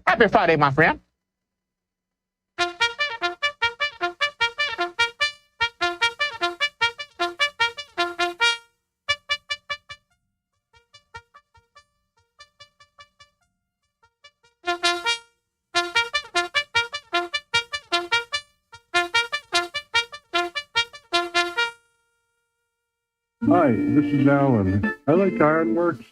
Happy Friday, my friend. Hi, this is Alan. I like IRONWORX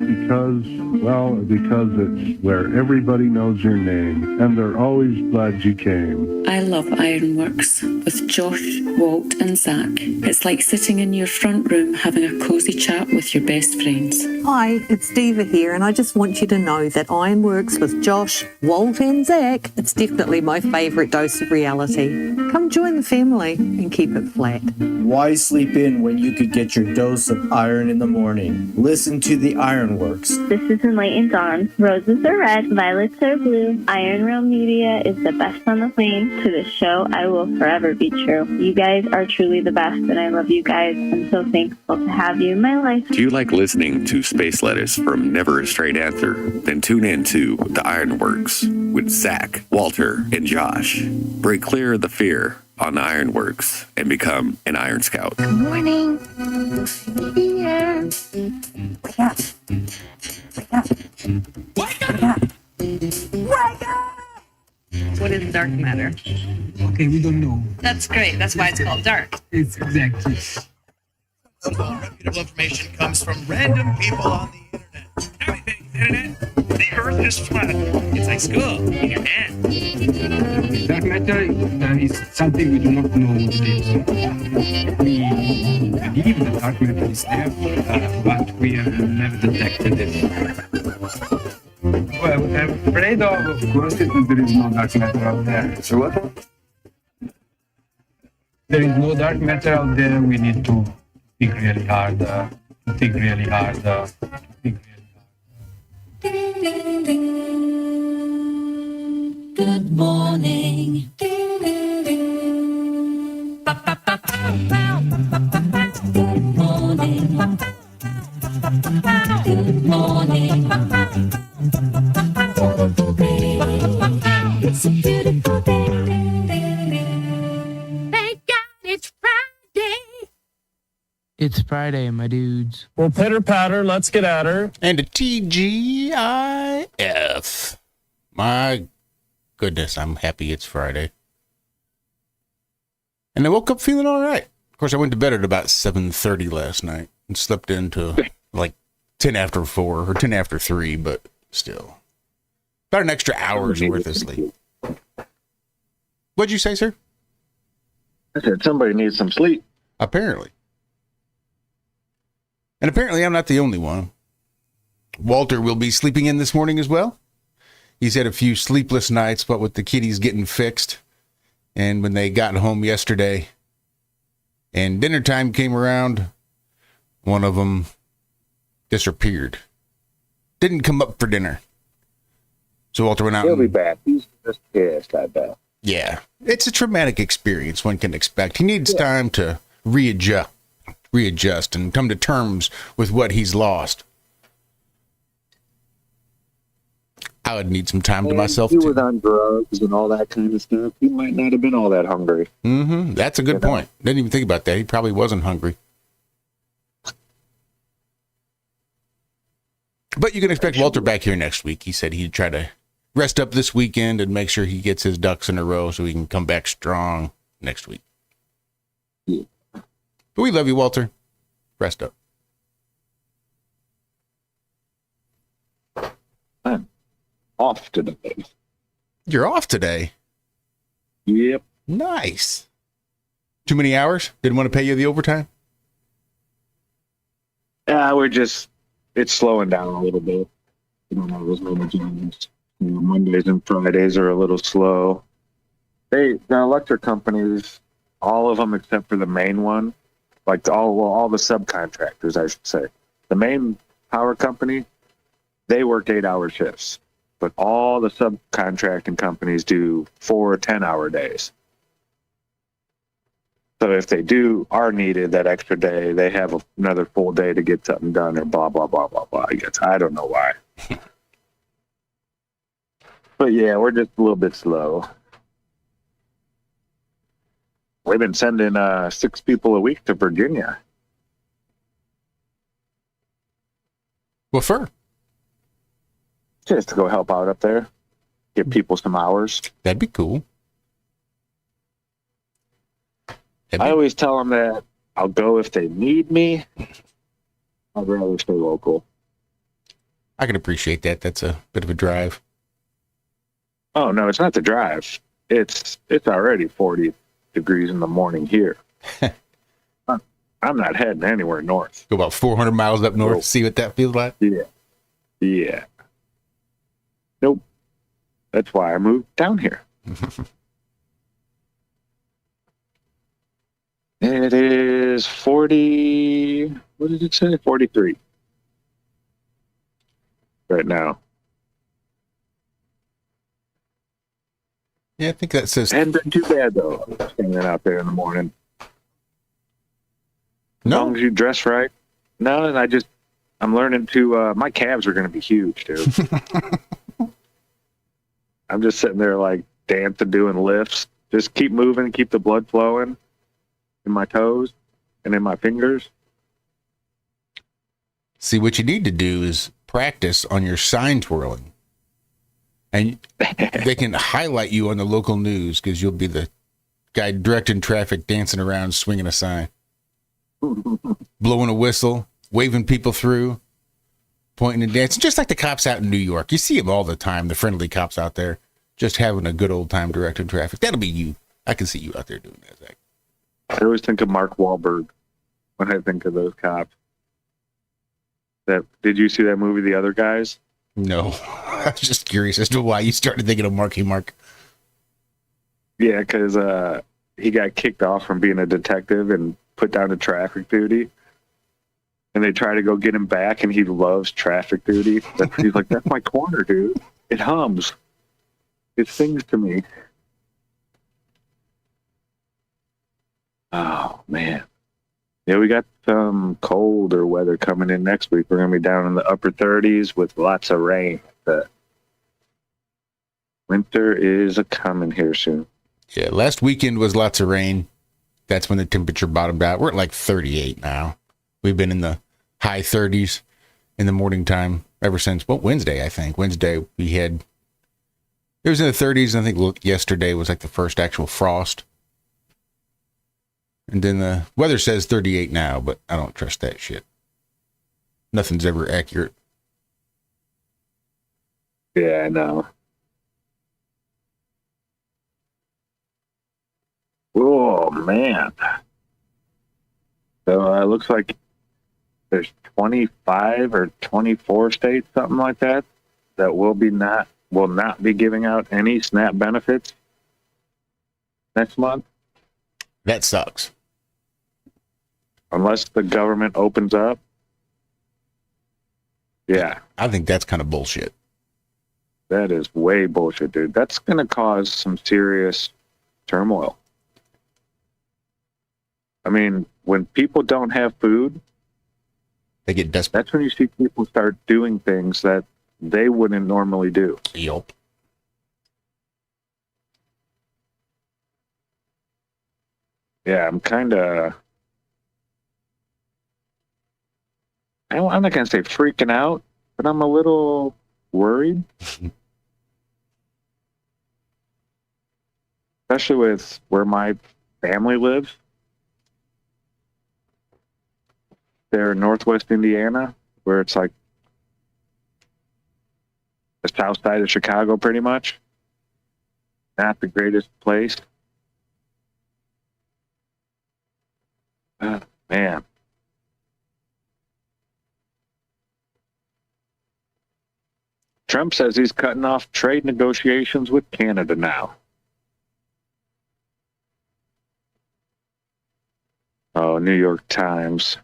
because it's where everybody knows your name, and they're always glad you came. I love IRONWORX with Josh, Walt and Zack. It's like sitting in your front room having a cosy chat with your best friends. Hi, it's Diva here, and I just want you to know that IRONWORX with Josh, Walt and Zack, it's definitely my favourite dose of reality. Come join the family and keep it flat. Why sleep in when you could get your dose of iron in the morning? Listen to the IRONWORX. This is Enlightened Dawn. Roses are red, violets are blue. ironrealmmedia is the best on the plane. To this show, I will forever be true. You guys are truly the best, and I love you guys. I'm so thankful to have you in my life. Do you like listening to space letters from Never a Straight Answer? Then tune in to the IRONWORX with Zack, Walter, and Josh. Break clear of the fear on the IRONWORX and become an Iron Scout. Good morning. Here. Wake up. Wake up. Wake up. Wake up. What is dark matter? Okay, we don't know. That's great. That's why it's called dark. It's exactly. Reputable information comes from random people on the internet. Howdy, thanks, internet. The Earth is flat. It's like school in your hand. Dark matter is something we do not know what it is. We believe that dark matter is there, but we have never detected it. Well, I'm afraid of course, that there is no dark matter out there. So what? There is no dark matter out there. We need to think really hard. Think really hard. Think really hard. Ding, ding, ding. Good morning. Ding, ding, ding. Ba, ba, ba, pow, pow. Ba, ba, ba, pow. Good morning. Good morning. It's a beautiful day. Thank God it's Friday. It's Friday, my dudes. Well, pitter patter, let's get at her. And a TGIF. My goodness, I'm happy it's Friday. And I woke up feeling all right. Of course, I went to bed at about 7:30 last night and slept into like 10 after 4 or 10 after 3, but still. About an extra hour's worth of sleep. What'd you say, sir? I said somebody needs some sleep. Apparently. And apparently I'm not the only one. Walter will be sleeping in this morning as well. He's had a few sleepless nights, but with the kiddies getting fixed. And when they got home yesterday and dinner time came around, one of them disappeared. Didn't come up for dinner. So Walter went out. He'll be back. He's just pissed, I bet. Yeah. It's a traumatic experience one can expect. He needs time to readjust and come to terms with what he's lost. I would need some time to myself too. He was on drugs and all that kind of stuff. He might not have been all that hungry. Mm-hmm. That's a good point. Didn't even think about that. He probably wasn't hungry. But you can expect Walter back here next week. He said he'd try to rest up this weekend and make sure he gets his ducks in a row so he can come back strong next week. Yeah. But we love you, Walter. Rest up. I'm off today. You're off today? Yep. Nice. Too many hours? Didn't want to pay you the overtime? It's slowing down a little bit. You don't have as many jobs. Mondays and Fridays are a little slow. The electric companies, all of them except for the main one, like all the subcontractors, I should say. The main power company, they work 8-hour shifts. But all the subcontracting companies do 4 10-hour days. So if they are needed that extra day, they have another full day to get something done or blah, blah, blah, blah, blah. I guess I don't know why. But yeah, we're just a little bit slow. We've been sending 6 people a week to Virginia. What for? Just to go help out up there. Give people some hours. That'd be cool. I always tell them that I'll go if they need me. I'd rather stay local. I can appreciate that. That's a bit of a drive. Oh, no, it's not the drive. It's already 40 degrees in the morning here. I'm not heading anywhere north. Go about 400 miles up north to see what that feels like? Yeah. Nope. That's why I moved down here. It is 40, what did it say? 43 right now. Yeah, I think that says... Hadn't been too bad, though, staying out there in the morning. As long as you dress right. No, and I'm learning to, my calves are going to be huge, dude. I'm just sitting there like dancing, doing lifts. Just keep moving, keep the blood flowing in my toes and in my fingers. See, what you need to do is practice on your sign twirling. And they can highlight you on the local news because you'll be the guy directing traffic, dancing around, swinging a sign. Blowing a whistle, waving people through, pointing and dancing, just like the cops out in New York. You see them all the time, the friendly cops out there, just having a good old time directing traffic. That'll be you. I can see you out there doing that, Zach. I always think of Mark Wahlberg when I think of those cops. Did you see that movie, The Other Guys? No. I was just curious as to why you started thinking of Marky Mark. Yeah, because he got kicked off from being a detective and put down to traffic duty. And they try to go get him back, and he loves traffic duty. He's like, that's my corner, dude. It hums. It sings to me. Oh, man. Yeah, we got some colder weather coming in next week. We're going to be down in the upper 30s with lots of rain. But winter is a-coming here soon. Yeah, last weekend was lots of rain. That's when the temperature bottomed out. We're at like 38 now. We've been in the high 30s in the morning time ever since, Wednesday, I think. Wednesday, it was in the 30s, and I think yesterday was like the first actual frost. And then the weather says 38 now, but I don't trust that shit. Nothing's ever accurate. Yeah, I know. Oh, man. So it looks like there's 25 or 24 states, something like that, that will not be giving out any SNAP benefits next month. That sucks. Unless the government opens up. Yeah. I think that's kind of bullshit. That is way bullshit, dude. That's going to cause some serious turmoil. I mean, when people don't have food, they get desperate. That's when you see people start doing things that they wouldn't normally do. Yep. Yeah, I'm kind of... I'm not going to say freaking out, but I'm a little worried. Especially with where my family lives. They're in Northwest Indiana, where it's like the south side of Chicago, pretty much. Not the greatest place. Man. Trump says he's cutting off trade negotiations with Canada now. Oh, New York Times.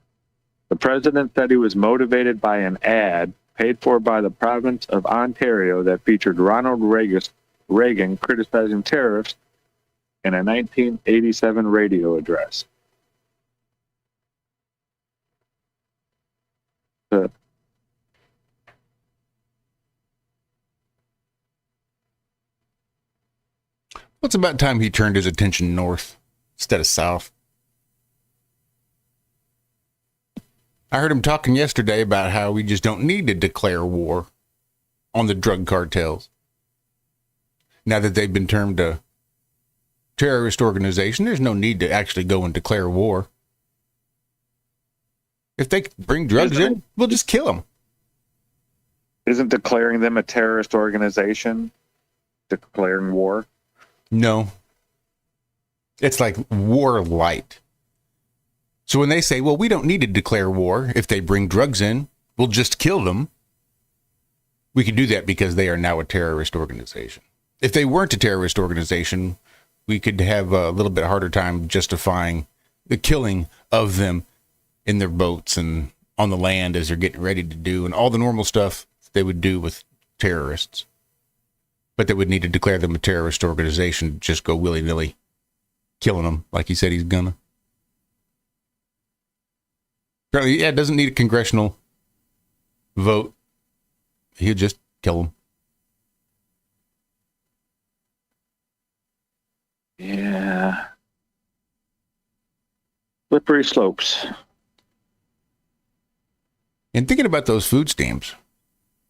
The president said he was motivated by an ad paid for by the province of Ontario that featured Ronald Reagan criticizing tariffs in a 1987 radio address. It's about time he turned his attention north instead of south. I heard him talking yesterday about how we just don't need to declare war on the drug cartels. Now that they've been termed a terrorist organization, there's no need to actually go and declare war. If they bring drugs in, we'll just kill them. Isn't declaring them a terrorist organization declaring war? No. It's like war light. So when they say, well, we don't need to declare war. If they bring drugs in, we'll just kill them. We can do that because they are now a terrorist organization. If they weren't a terrorist organization, we could have a little bit harder time justifying the killing of them in their boats and on the land as they're getting ready to do, and all the normal stuff they would do with terrorists. But they would need to declare them a terrorist organization, just go willy-nilly killing them like he said he's gonna. Apparently, yeah, it doesn't need a congressional vote. He'll just kill them. Yeah. Slippery slopes. And thinking about those food stamps,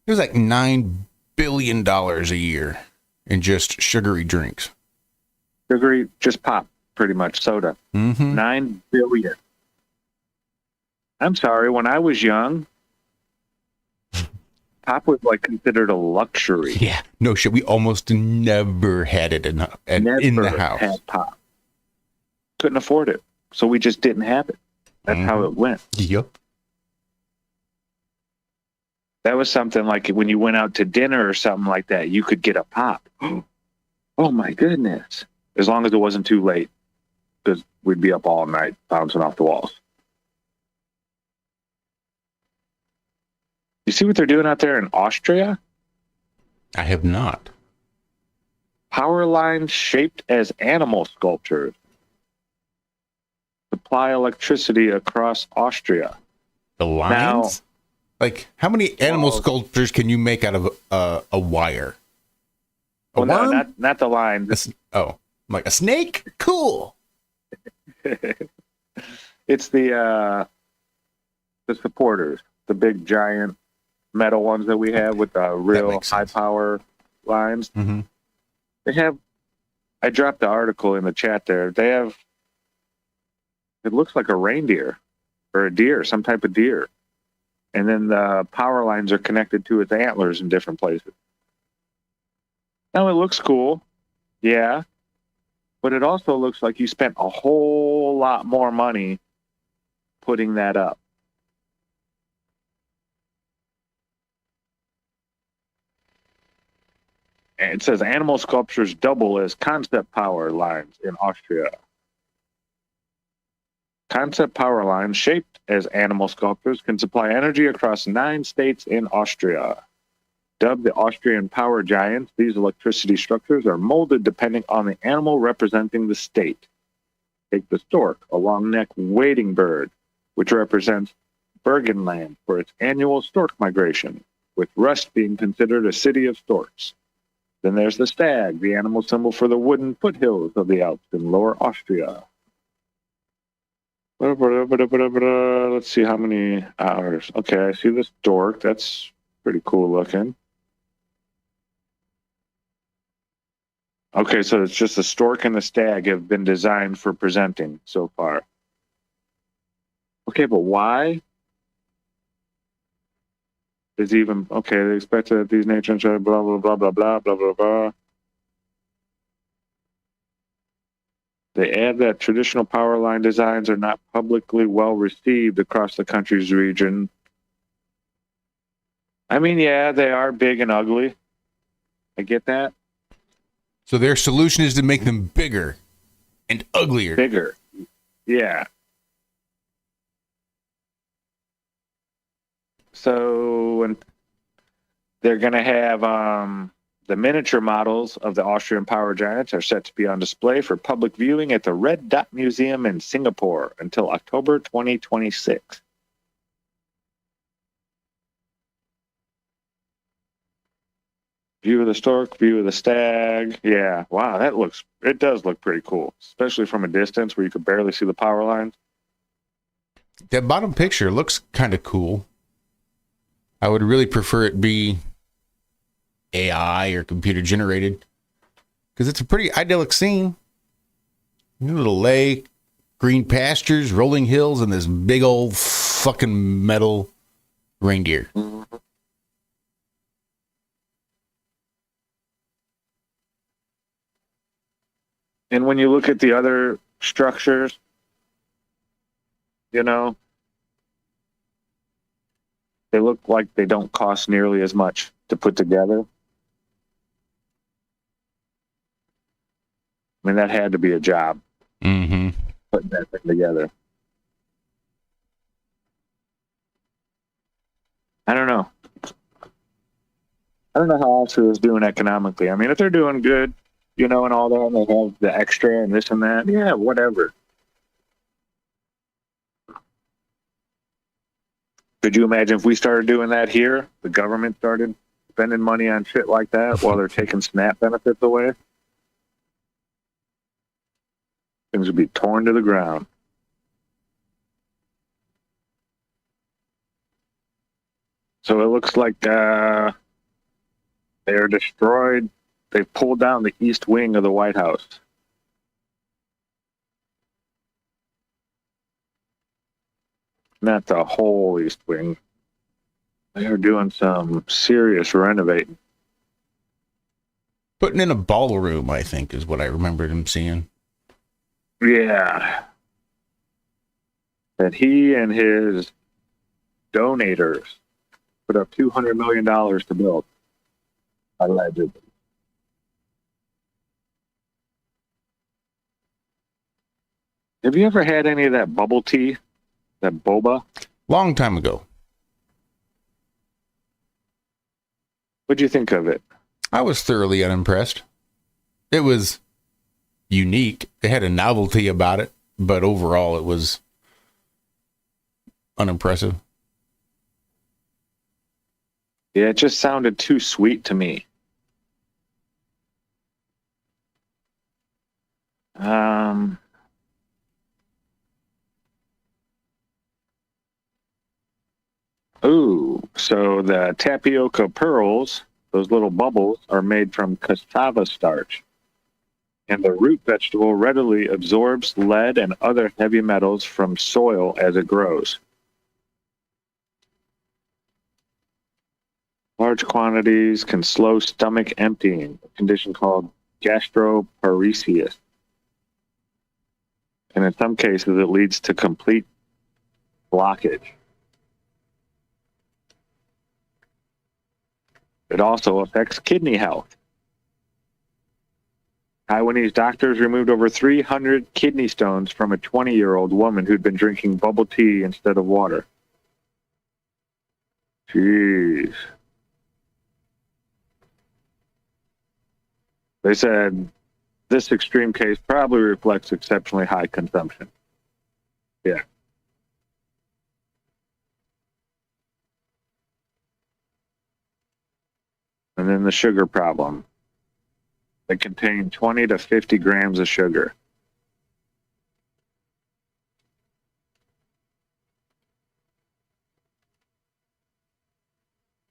there's like $9 billion a year in just sugary drinks. Sugary, just pop, pretty much, soda. Mm-hmm. 9 billion. I'm sorry, when I was young, pop was like considered a luxury. Yeah. No shit, we almost never had it in the house. Had pop. Couldn't afford it, so we just didn't have it. That's how it went. Yep. That was something like when you went out to dinner or something like that, you could get a pop. Oh my goodness. As long as it wasn't too late, because we'd be up all night bouncing off the walls. You see what they're doing out there in Austria? I have not. Power lines shaped as animal sculptures supply electricity across Austria. The lines? Now, like, how many animal sculptures can you make out of a wire? A well, worm? no, not the line. Like a snake? Cool. It's the supporters, the big giant metal ones that we have with the real high power lines. Mm-hmm. They have, I dropped the article in the chat there. They have, it looks like a reindeer or a deer, some type of deer. And then the power lines are connected to its antlers in different places. Now it looks cool. Yeah. But it also looks like you spent a whole lot more money putting that up. And it says animal sculptures double as concept power lines in Austria. Concept power lines shaped as animal sculptures can supply energy across 9 states in Austria. Dubbed the Austrian power giants, these electricity structures are molded depending on the animal representing the state. Take the stork, a long-necked wading bird, which represents Burgenland for its annual stork migration, with Rust being considered a city of storks. Then there's the stag, the animal symbol for the wooden foothills of the Alps in Lower Austria. Let's see how many hours. Okay, I see this stork. That's pretty cool looking. Okay, so it's just the stork and the stag have been designed for presenting so far. Okay, but why? Is even okay? They expect that these nature and blah blah blah blah blah blah blah blah. They add that traditional power line designs are not publicly well received across the country's region. I mean, yeah, they are big and ugly. I get that. So their solution is to make them bigger and uglier. Bigger. Yeah. So and they're going to have the miniature models of the Austrian power giants are set to be on display for public viewing at the Red Dot Museum in Singapore until October 2026. View of the stork, view of the stag. Yeah, wow, it does look pretty cool, especially from a distance where you could barely see the power lines. That bottom picture looks kind of cool. I would really prefer it be AI or computer generated because it's a pretty idyllic scene. A little lake, green pastures, rolling hills, and this big old fucking metal reindeer. Mm-hmm. And when you look at the other structures, you know, they look like they don't cost nearly as much to put together. I mean, that had to be a job. Mm-hmm. Putting that thing together. I don't know. I don't know how Alta is doing economically. I mean, if they're doing good, you know, and all that, and they have the extra and this and that, yeah, whatever. Could you imagine if we started doing that here? The government started spending money on shit like that while they're taking SNAP benefits away? Things would be torn to the ground. So it looks like they're destroyed. They've pulled down the east wing of the White House. Not the whole east wing. They are doing some serious renovating. Putting in a ballroom, I think, is what I remembered him seeing. Yeah. That he and his donators put up $200 million to build. Allegedly. Have you ever had any of that bubble tea? That boba? Long time ago. What'd you think of it? I was thoroughly unimpressed. It was unique. It had a novelty about it, but overall it was unimpressive. Yeah, it just sounded too sweet to me. Ooh, so the tapioca pearls, those little bubbles, are made from cassava starch. And the root vegetable readily absorbs lead and other heavy metals from soil as it grows. Large quantities can slow stomach emptying, a condition called gastroparesis. And in some cases, it leads to complete blockage. It also affects kidney health. Taiwanese doctors removed over 300 kidney stones from a 20-year-old woman who'd been drinking bubble tea instead of water. Jeez. They said this extreme case probably reflects exceptionally high consumption. Yeah. And then the sugar problem. They contain 20 to 50 grams of sugar.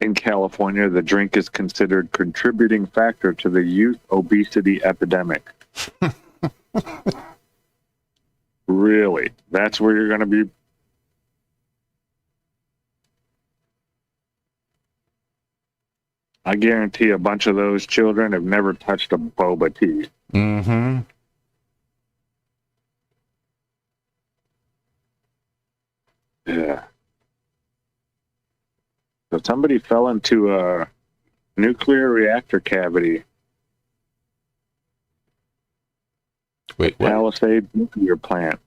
In California, the drink is considered contributing factor to the youth obesity epidemic. Really? That's where you're going to be? I guarantee a bunch of those children have never touched a boba tea. Mm-hmm. Yeah. So somebody fell into a nuclear reactor cavity. Wait, what? Palisade nuclear plant.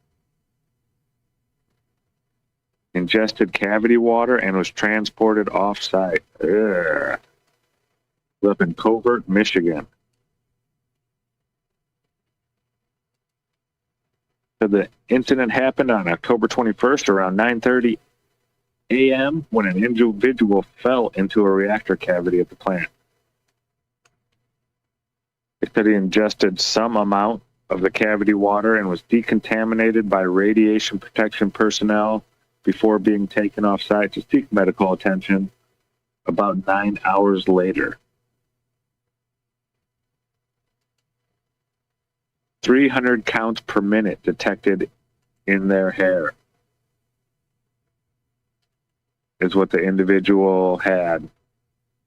Ingested cavity water and was transported off-site. Ugh. Up in Covert, Michigan. So the incident happened on October 21st around 9:30 a.m. when an individual fell into a reactor cavity at the plant. They said he ingested some amount of the cavity water and was decontaminated by radiation protection personnel before being taken off site to seek medical attention about 9 hours later. 300 counts per minute detected in their hair is what the individual had,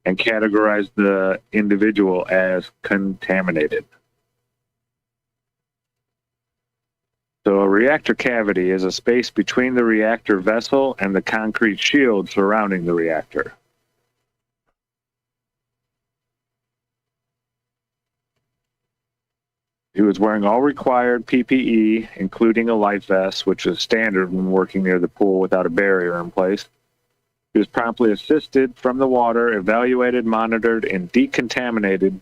and categorized the individual as contaminated. So a reactor cavity is a space between the reactor vessel and the concrete shield surrounding the reactor. He was wearing all required PPE, including a life vest, which is standard when working near the pool without a barrier in place. He was promptly assisted from the water, evaluated, monitored, and decontaminated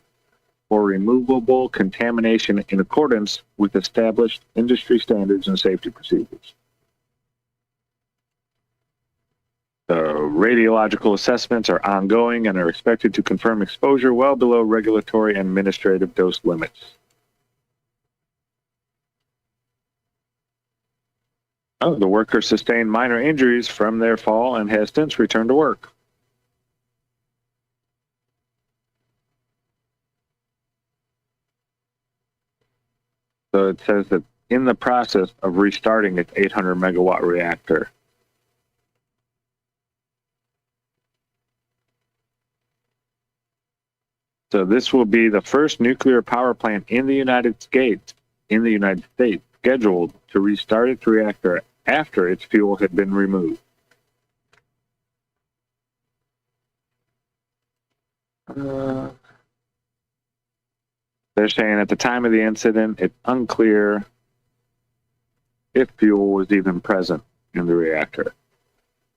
for removable contamination in accordance with established industry standards and safety procedures. The radiological assessments are ongoing and are expected to confirm exposure well below regulatory and administrative dose limits. The worker sustained minor injuries from their fall and has since returned to work. So it says that in the process of restarting its 800 megawatt reactor. So this will be the first nuclear power plant in the United States, scheduled to restart its reactor after its fuel had been removed. They're saying at the time of the incident, it's unclear if fuel was even present in the reactor.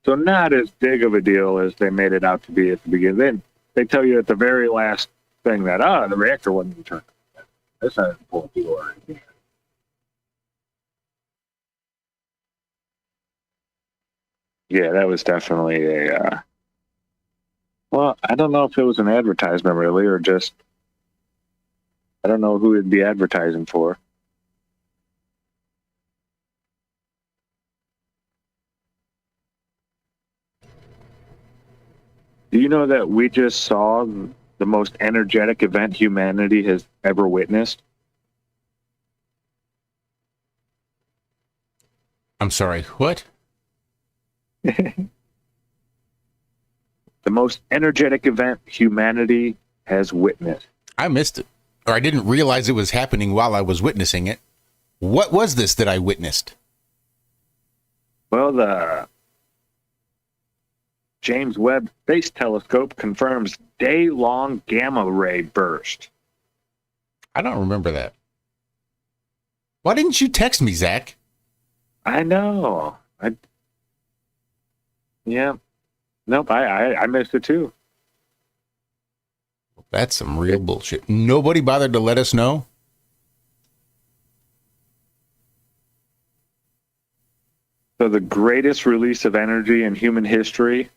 So not as big of a deal as they made it out to be at the beginning. Then they tell you at the very last thing that, the reactor wasn't turned on. That's not full fuel or anything. Yeah, that was definitely a, well, I don't know if it was an advertisement really, or just, I don't know who it'd be advertising for. Do you know that we just saw the most energetic event humanity has ever witnessed? I'm sorry, what? The most energetic event humanity has witnessed. I missed it, or I didn't realize it was happening while I was witnessing it. What was this that I witnessed? Well, the James Webb Space Telescope confirms day-long gamma ray burst. I don't remember that. Why didn't you text me, Zach? I know. Yeah. Nope, I missed it too. That's some real bullshit. Nobody bothered to let us know? So the greatest release of energy in human history,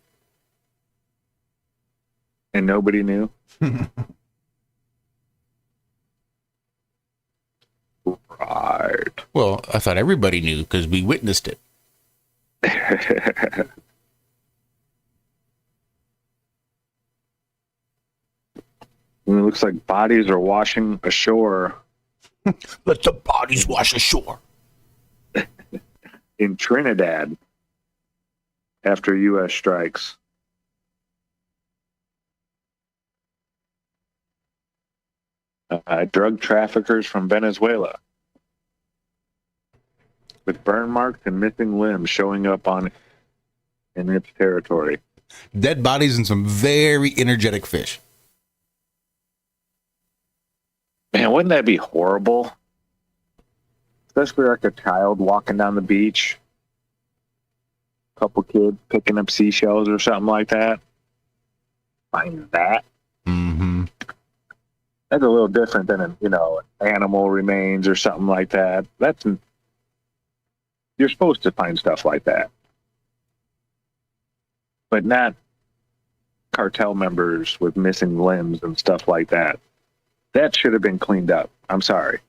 and nobody knew? Right. Well, I thought everybody knew because we witnessed it. And it looks like bodies are washing ashore. Let the bodies wash ashore. In Trinidad after U.S. strikes. Drug traffickers from Venezuela with burn marks and missing limbs showing up in its territory. Dead bodies and some very energetic fish. Man, wouldn't that be horrible? Especially like a child walking down the beach. A couple kids picking up seashells or something like that. Find that. Mm-hmm. That's a little different than animal remains or something like that. You're supposed to find stuff like that. But not cartel members with missing limbs and stuff like that. That should have been cleaned up. I'm sorry.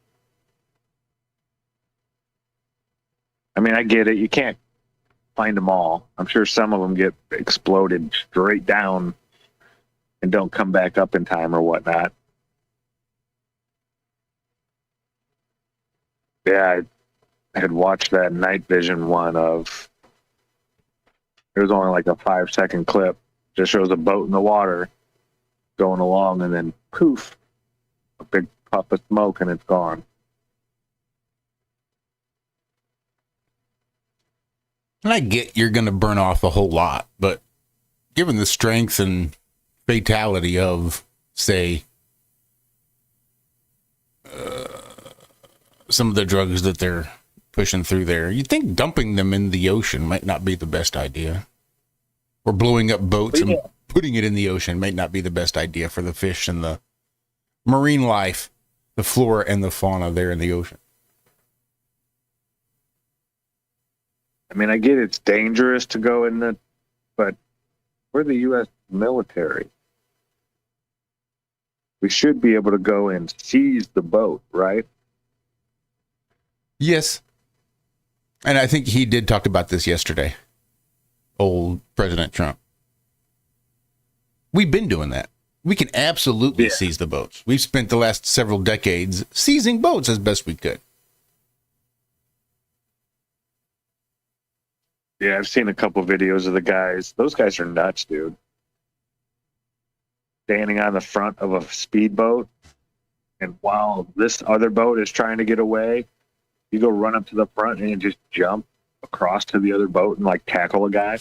I mean, I get it. You can't find them all. I'm sure some of them get exploded straight down and don't come back up in time or whatnot. Yeah, I had watched that night vision one of, it was only like a 5-second clip. Just shows a boat in the water going along, and then poof, a big puff of smoke, and it's gone. And I get you're going to burn off a whole lot, but given the strength and fatality of, say, some of the drugs that they're pushing through there, you'd think dumping them in the ocean might not be the best idea. Or blowing up boats and putting it in the ocean might not be the best idea for the fish and the marine life, the flora and the fauna there in the ocean. I mean, I get it's dangerous to go in the, but we're the U.S. military. We should be able to go and seize the boat, right? Yes. And I think he did talk about this yesterday. Old President Trump. We've been doing that. We can absolutely seize the boats. We've spent the last several decades seizing boats as best we could. Yeah, I've seen a couple videos of the guys. Those guys are nuts, dude. Standing on the front of a speedboat, and while this other boat is trying to get away, you go run up to the front and you just jump across to the other boat and like tackle a guy.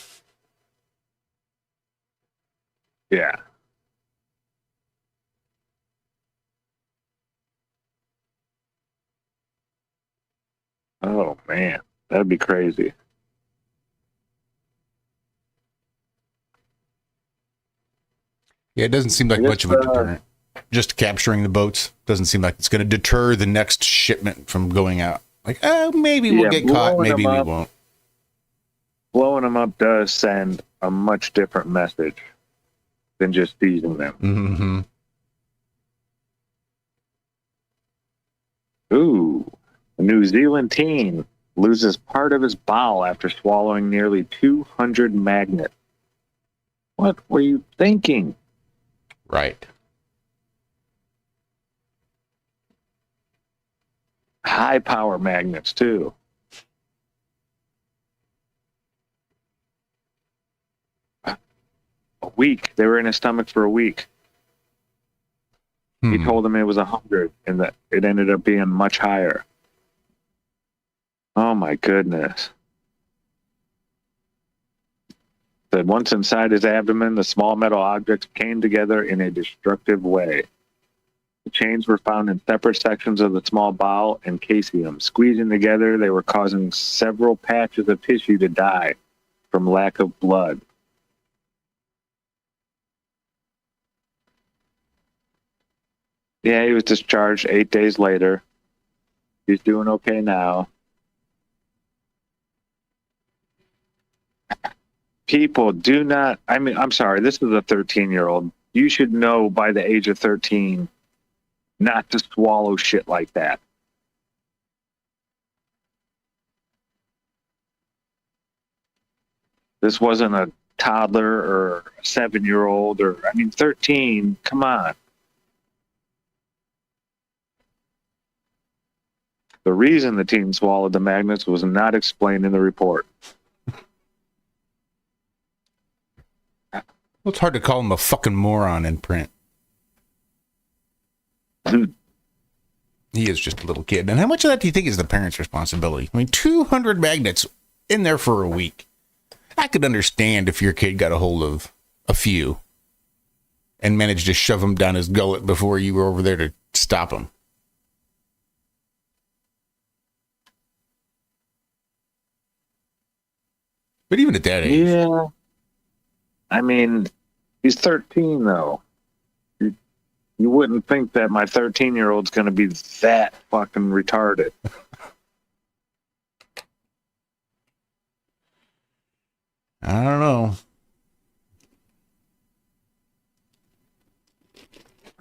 Yeah. Oh man, that'd be crazy. Yeah, it doesn't seem like much of a deterrent. Just capturing the boats doesn't seem like it's going to deter the next shipment from going out. Like, oh, maybe we'll get caught, maybe we won't. Blowing them up does send a much different message than just seizing them. Mm-hmm. Ooh, a New Zealand teen loses part of his bowel after swallowing nearly 200 magnets. What were you thinking? Right. High power magnets, too. A week. They were in his stomach for a week. He told him it was 100 and that it ended up being much higher. Oh my goodness. That once inside his abdomen, the small metal objects came together in a destructive way. The chains were found in separate sections of the small bowel and caesium. Squeezing together, they were causing several patches of tissue to die from lack of blood. Yeah, he was discharged 8 days later. He's doing okay now. People do not, I mean, I'm sorry, this is a 13-year-old. You should know by the age of 13 not to swallow shit like that. This wasn't a toddler or a 7-year-old or, I mean, 13, come on. The reason the teen swallowed the magnets was not explained in the report. Well, it's hard to call him a fucking moron in print. He is just a little kid. And how much of that do you think is the parents' responsibility? I mean, 200 magnets in there for a week. I could understand if your kid got a hold of a few and managed to shove them down his gullet before you were over there to stop him. But even at that age. Yeah. I mean, he's 13, though. You wouldn't think that my 13-year-old's going to be that fucking retarded. I don't know.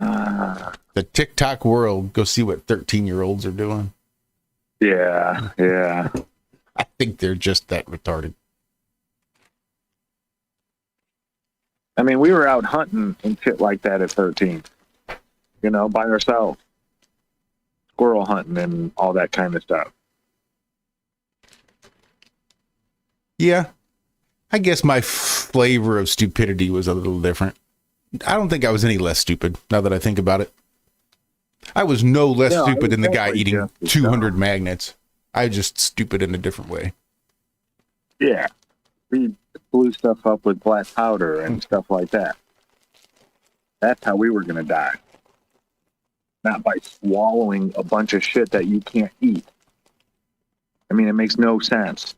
The TikTok world. Go see what 13-year-olds are doing. Yeah, yeah. I think they're just that retarded. I mean, we were out hunting and shit like that at 13. You know, by ourselves. Squirrel hunting and all that kind of stuff. Yeah. I guess my flavor of stupidity was a little different. I don't think I was any less stupid, now that I think about it. I was no less stupid than the guy eating 200 magnets. I was just stupid in a different way. Yeah. We blew stuff up with black powder and stuff like that. That's how we were going to die. Not by swallowing a bunch of shit that you can't eat. I mean, it makes no sense.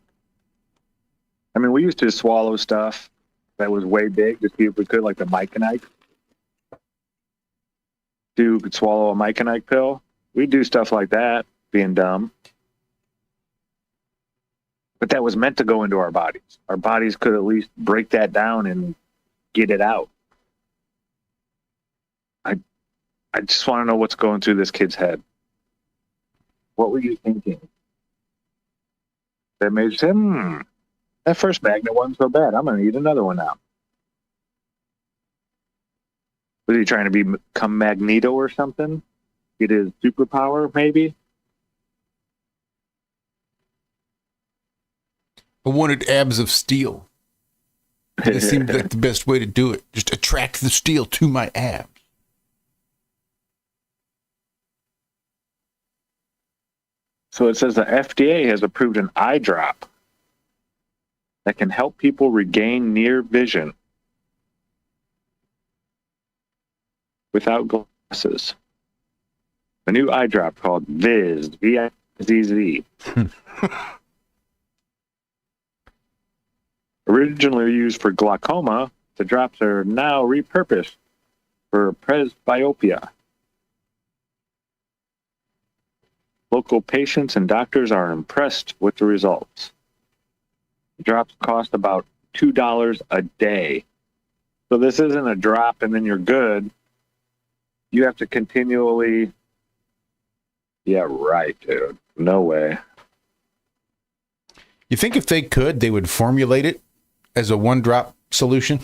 I mean, we used to swallow stuff that was way big to see if we could, like the myconite. You could swallow a myconite pill. We'd do stuff like that, being dumb. But that was meant to go into our bodies. Our bodies could at least break that down and get it out. I just want to know what's going through this kid's head. What were you thinking? That made him, that first magnet wasn't so bad. I'm going to eat another one now. Was he trying to become Magneto or something? Get his superpower, maybe? I wanted abs of steel. It seemed like the best way to do it. Just attract the steel to my abs. So it says the FDA has approved an eye drop that can help people regain near vision without glasses. A new eye drop called Viz, V-I-Z-Z. Originally used for glaucoma, the drops are now repurposed for presbyopia. Local patients and doctors are impressed with the results. The drops cost about $2 a day. So this isn't a drop and then you're good. You have to continually... Yeah, right, dude. No way. You think if they could, they would formulate it as a one-drop solution?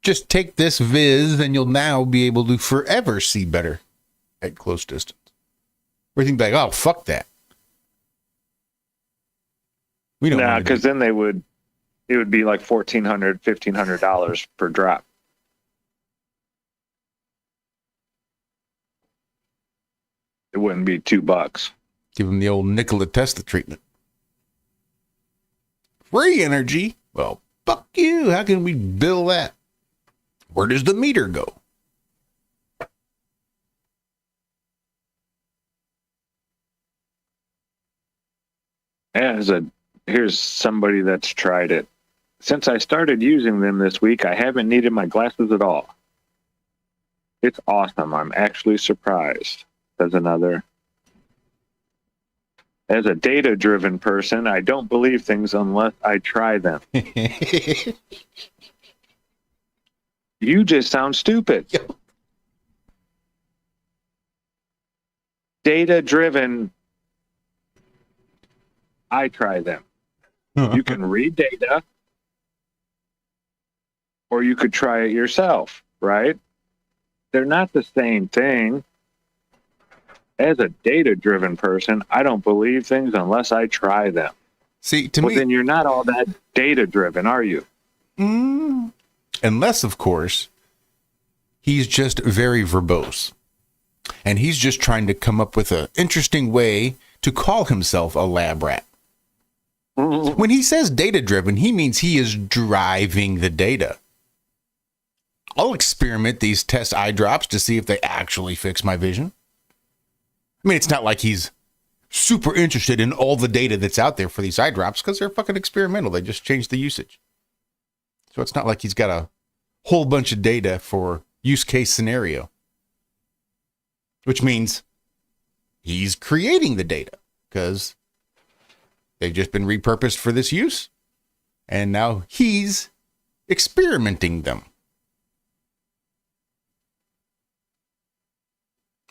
Just take this Viz and you'll now be able to forever see better at close distance. Or you think like, oh, fuck that. We don't. Nah, because then it would be like $1,400, $1,500 per drop. It wouldn't be $2. Give them the old Nikola Tesla treatment. Free energy? Well, fuck you. How can we bill that? Where does the meter go? Here's somebody that's tried it. Since I started using them this week, I haven't needed my glasses at all. It's awesome. I'm actually surprised. Says another. As a data-driven person, I don't believe things unless I try them. You just sound stupid. Data-driven, I try them. You can read data, or you could try it yourself, right? They're not the same thing. As a data-driven person, I don't believe things unless I try them. See, to me, then you're not all that data-driven, are you? Unless, of course, he's just very verbose. And he's just trying to come up with an interesting way to call himself a lab rat. When he says data-driven, he means he is driving the data. I'll experiment these test eye drops to see if they actually fix my vision. I mean, it's not like he's super interested in all the data that's out there for these eye drops because they're fucking experimental. They just changed the usage. So it's not like he's got a whole bunch of data for use case scenario, which means he's creating the data because they've just been repurposed for this use. And now he's experimenting them.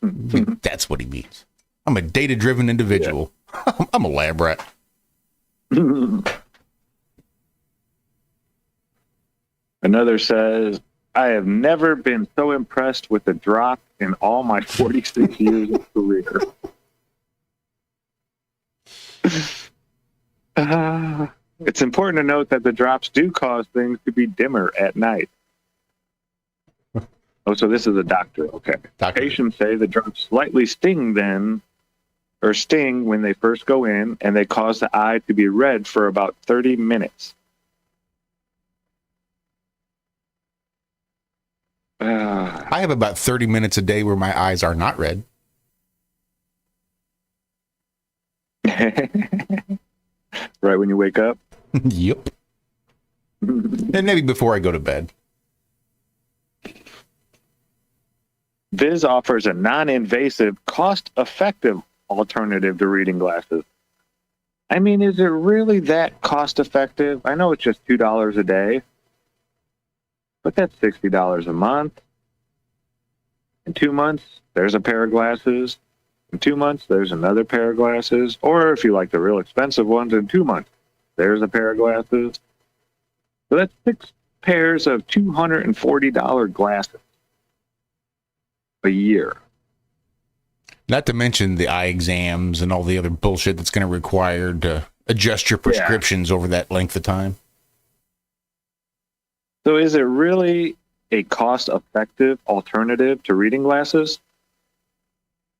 That's what he means. I'm a data-driven individual. Yeah. I'm a lab rat. Another says, I have never been so impressed with the drop in all my 46 years of career. It's important to note that the drops do cause things to be dimmer at night. Oh, so this is a doctor. Okay. Patients say the drops slightly sting when they first go in, and they cause the eye to be red for about 30 minutes. I have about 30 minutes a day where my eyes are not red. Right when you wake up? Yep. And maybe before I go to bed. Viz offers a non-invasive, cost-effective alternative to reading glasses. I mean, is it really that cost-effective? I know it's just $2 a day, but that's $60 a month. In 2 months, there's a pair of glasses. In 2 months, there's another pair of glasses. Or if you like the real expensive ones, in 2 months, there's a pair of glasses. So that's 6 pairs of $240 glasses a year. Not to mention the eye exams and all the other bullshit that's going to require to adjust your prescriptions over that length of time. So is it really a cost-effective alternative to reading glasses?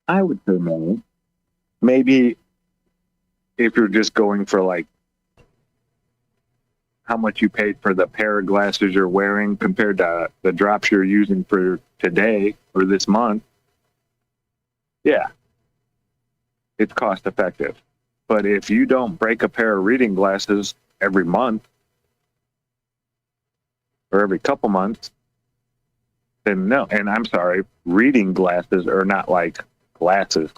I would say no. Maybe if you're just going for like how much you paid for the pair of glasses you're wearing compared to the drops you're using for today or this month. Yeah, it's cost effective. But if you don't break a pair of reading glasses every month or every couple months, then no. And I'm sorry, reading glasses are not like glasses,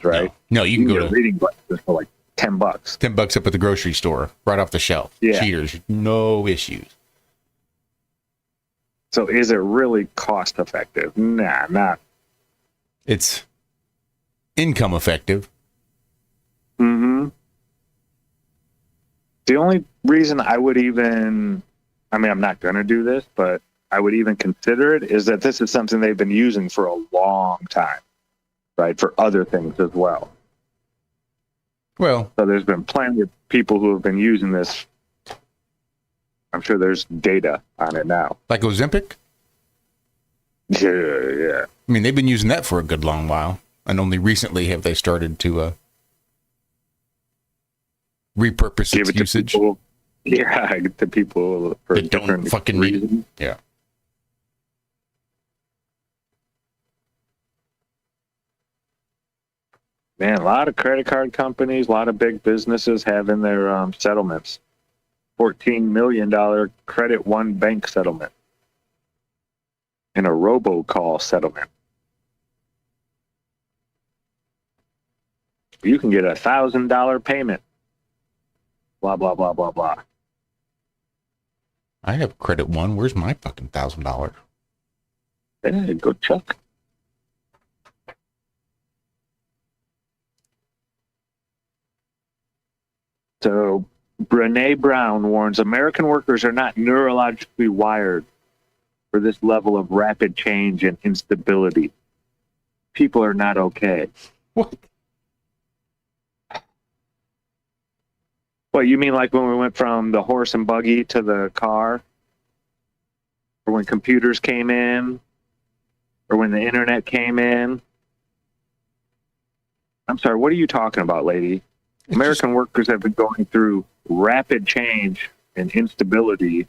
right? No, you can go to reading glasses for like $10. $10 up at the grocery store, right off the shelf. Yeah. Cheaters, no issues. So is it really cost effective? Nah, not. It's income effective. Mm-hmm. The only reason I would even, I mean, I'm not going to do this, but I would even consider it is that this is something they've been using for a long time, right? For other things as well. Well, so there's been plenty of people who have been using this. I'm sure there's data on it now. Like Ozempic? Yeah. I mean, they've been using that for a good long while, and only recently have they started to repurpose its usage. To people for that don't fucking reasons. Need it. Yeah. Man, a lot of credit card companies, a lot of big businesses having their settlements. $14 million Credit One bank settlement and a robocall settlement. You can get a $1,000 payment. Blah, blah, blah, blah, blah. I have Credit One. Where's my fucking $1,000? Hey, go check. So, Brené Brown warns American workers are not neurologically wired for this level of rapid change and instability. People are not okay. What? What, you mean like when we went from the horse and buggy to the car? Or when computers came in? Or when the internet came in? I'm sorry, what are you talking about, lady? American workers have been going through rapid change and instability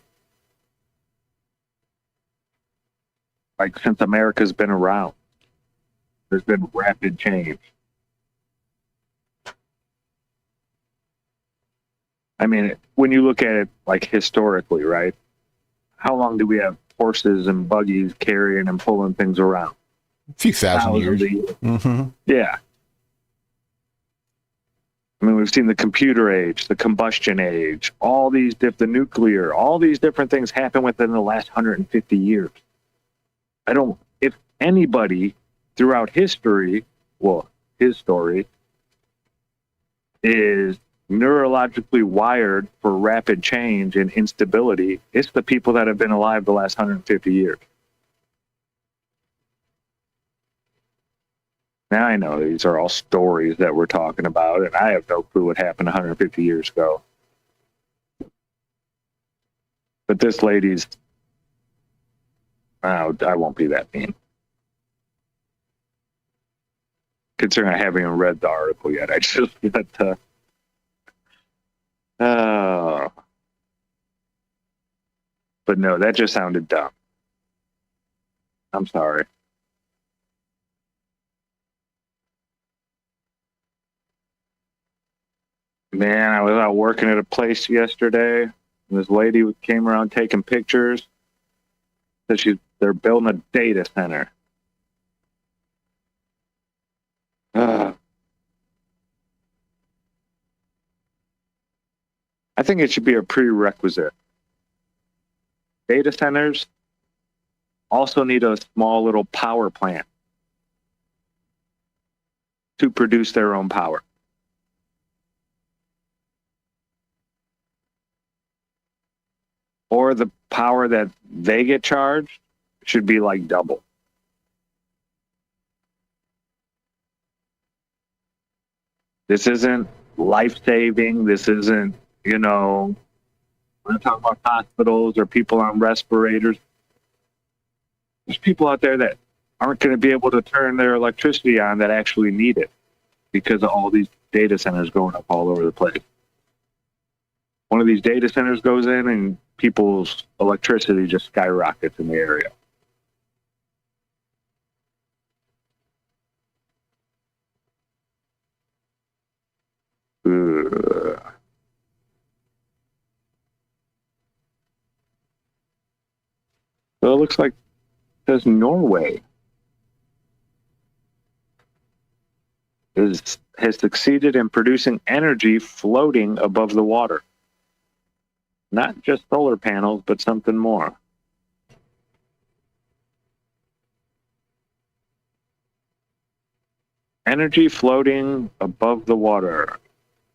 like since America's been around. There's been rapid change. I mean, when you look at it like historically, right? How long do we have horses and buggies carrying and pulling things around? A few thousand years. Mm-hmm. Yeah. I mean, we've seen the computer age, the combustion age, all these the nuclear, all these different things happen within the last 150 years. If anybody throughout history, well, his story, is neurologically wired for rapid change and instability. It's the people that have been alive the last 150 years. Now I know these are all stories that we're talking about, and I have no clue what happened 150 years ago. But this lady's, I won't be that mean. Considering I haven't even read the article yet. I just got to, but no, that just sounded dumb. I'm sorry. Man, I was out working at a place yesterday, and this lady came around taking pictures. Said they're building a data center. I think it should be a prerequisite. Data centers also need a small little power plant to produce their own power. Or the power that they get charged should be like double. This isn't life-saving. This isn't, when I talk about hospitals or people on respirators, there's people out there that aren't going to be able to turn their electricity on that actually need it because of all these data centers going up all over the place. One of these data centers goes in and people's electricity just skyrockets in the area. So it looks like it says Norway has succeeded in producing energy floating above the water. Not just solar panels, but something more. Energy floating above the water.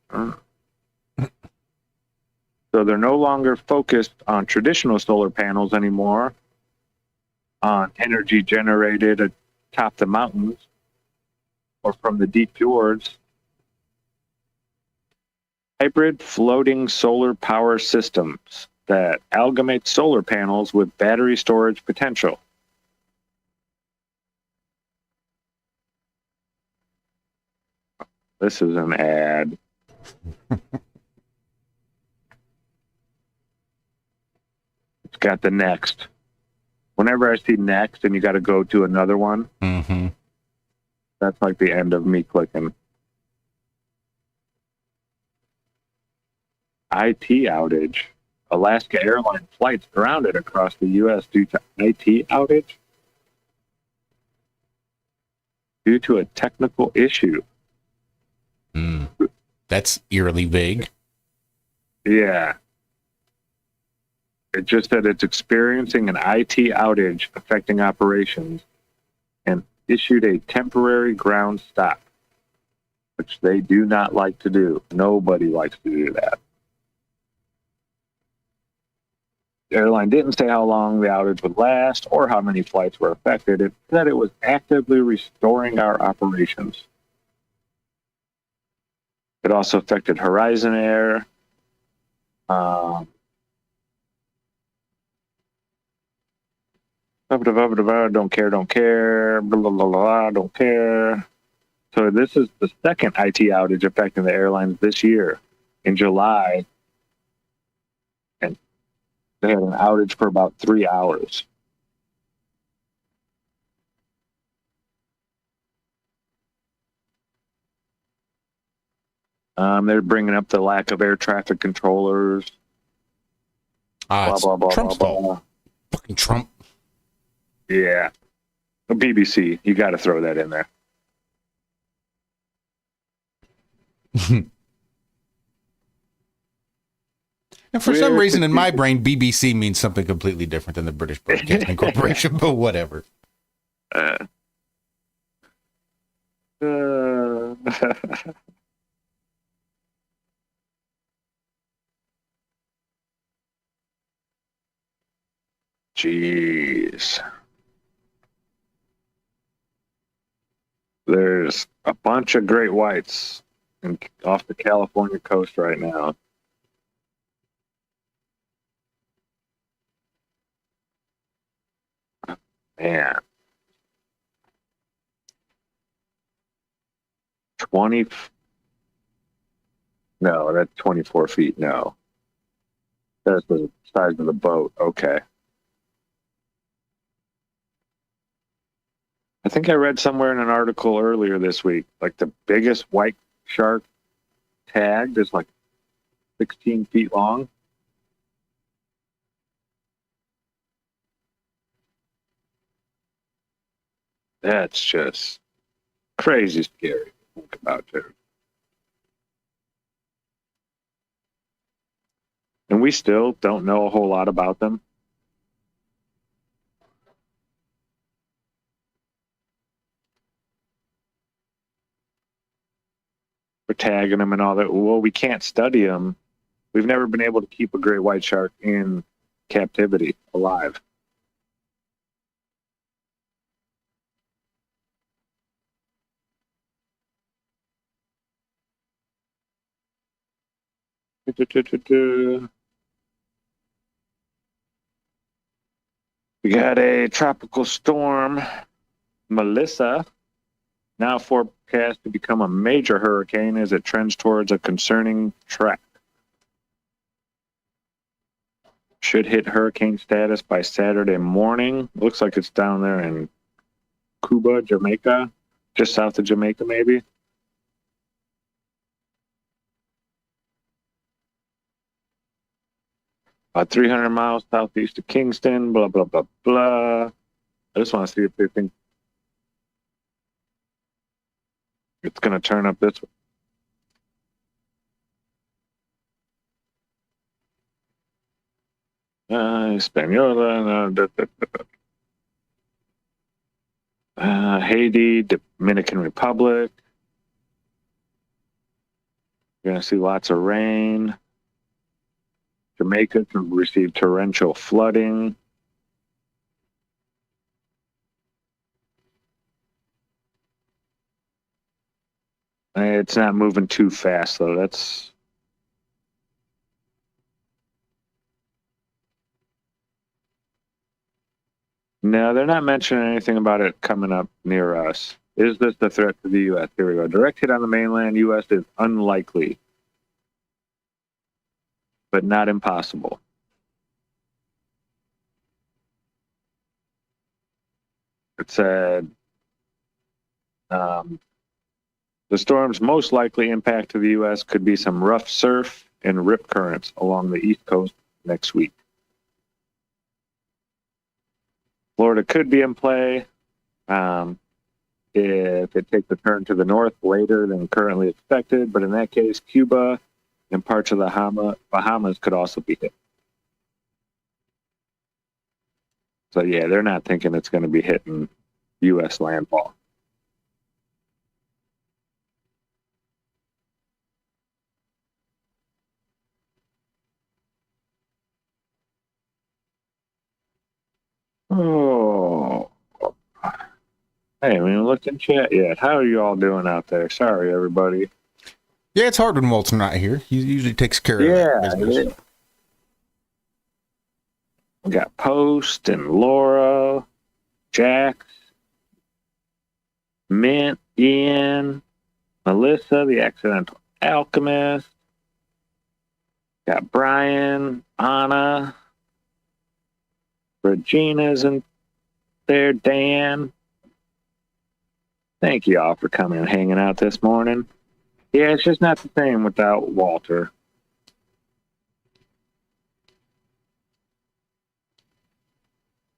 So they're no longer focused on traditional solar panels anymore, on energy generated atop the mountains or from the deep fjords. Hybrid floating solar power systems that amalgamate solar panels with battery storage potential. This is an ad. It's got the next. Whenever I see next and you got to go to another one, that's like the end of me clicking. IT outage. Alaska Airlines flights grounded across the U.S. due to IT outage. Due to a technical issue. That's eerily vague. Yeah. It just said it's experiencing an IT outage affecting operations and issued a temporary ground stop, which they do not like to do. Nobody likes to do that. The airline didn't say how long the outage would last or how many flights were affected. It said it was actively restoring our operations. It also affected Horizon Air. Don't care, blah, blah, blah, blah, don't care. So this is the second IT outage affecting the airlines this year. In July, and they had an outage for about 3 hours. They're bringing up the lack of air traffic controllers. Blah, blah, blah, Trump's blah, fault. blah. Fucking Trump. Yeah. The BBC, you got to throw that in there. And for some reason in my brain, BBC means something completely different than the British Broadcasting Corporation, but whatever. Jeez. There's a bunch of great whites off the California coast right now. Man. 20. No, that's 24 feet. No. That's the size of the boat. Okay. I think I read somewhere in an article earlier this week, like the biggest white shark tagged is like 16 feet long. That's just crazy scary to think about, too. And we still don't know a whole lot about them. We're tagging them and all that. Well, we can't study them. We've never been able to keep a great white shark in captivity alive. We got a tropical storm, Melissa, now forecast to become a major hurricane as it trends towards a concerning track. Should hit hurricane status by Saturday morning. Looks like it's down there in Cuba, Jamaica, just south of Jamaica, maybe. About 300 miles southeast of Kingston, blah, blah, blah, blah. I just want to see if they think it's going to turn up this way. Hispaniola, Haiti, Dominican Republic. You're going to see lots of rain. Jamaica could receive torrential flooding. It's not moving too fast, though. That's... No, they're not mentioning anything about it coming up near us. Is this the threat to the U.S.? Here we go. Direct hit on the mainland U.S. is unlikely, but not impossible. It said the storm's most likely impact to the U.S. could be some rough surf and rip currents along the East Coast next week. Florida could be in play if it takes a turn to the north later than currently expected, but in that case, Cuba and parts of the Bahamas could also be hit. So yeah, they're not thinking it's going to be hitting U.S. landfall. Oh. Hey, we haven't looked in chat yet. How are you all doing out there? Sorry, everybody. Yeah, it's hard when Walt's not here. He usually takes care of that business. Yeah. We got Post and Laura, Jack, Mint, Ian, Melissa, the accidental alchemist. Got Brian, Anna, Regina's in there, Dan. Thank you all for coming and hanging out this morning. Yeah, it's just not the same without Walter.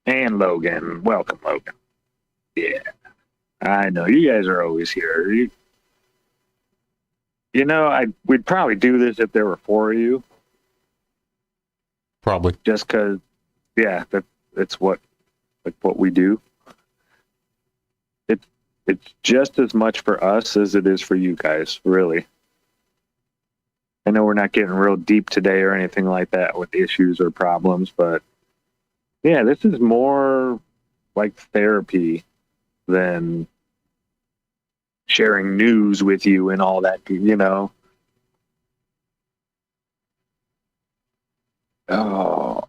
And Logan. Welcome, Logan. Yeah. I know. You guys are always here. You know, we'd probably do this if there were four of you. Probably. Just because, yeah, that's what we do. it's just as much for us as it is for you guys, really. I know we're not getting real deep today or anything like that with issues or problems, but yeah, this is more like therapy than sharing news with you and all that, you know. Oh.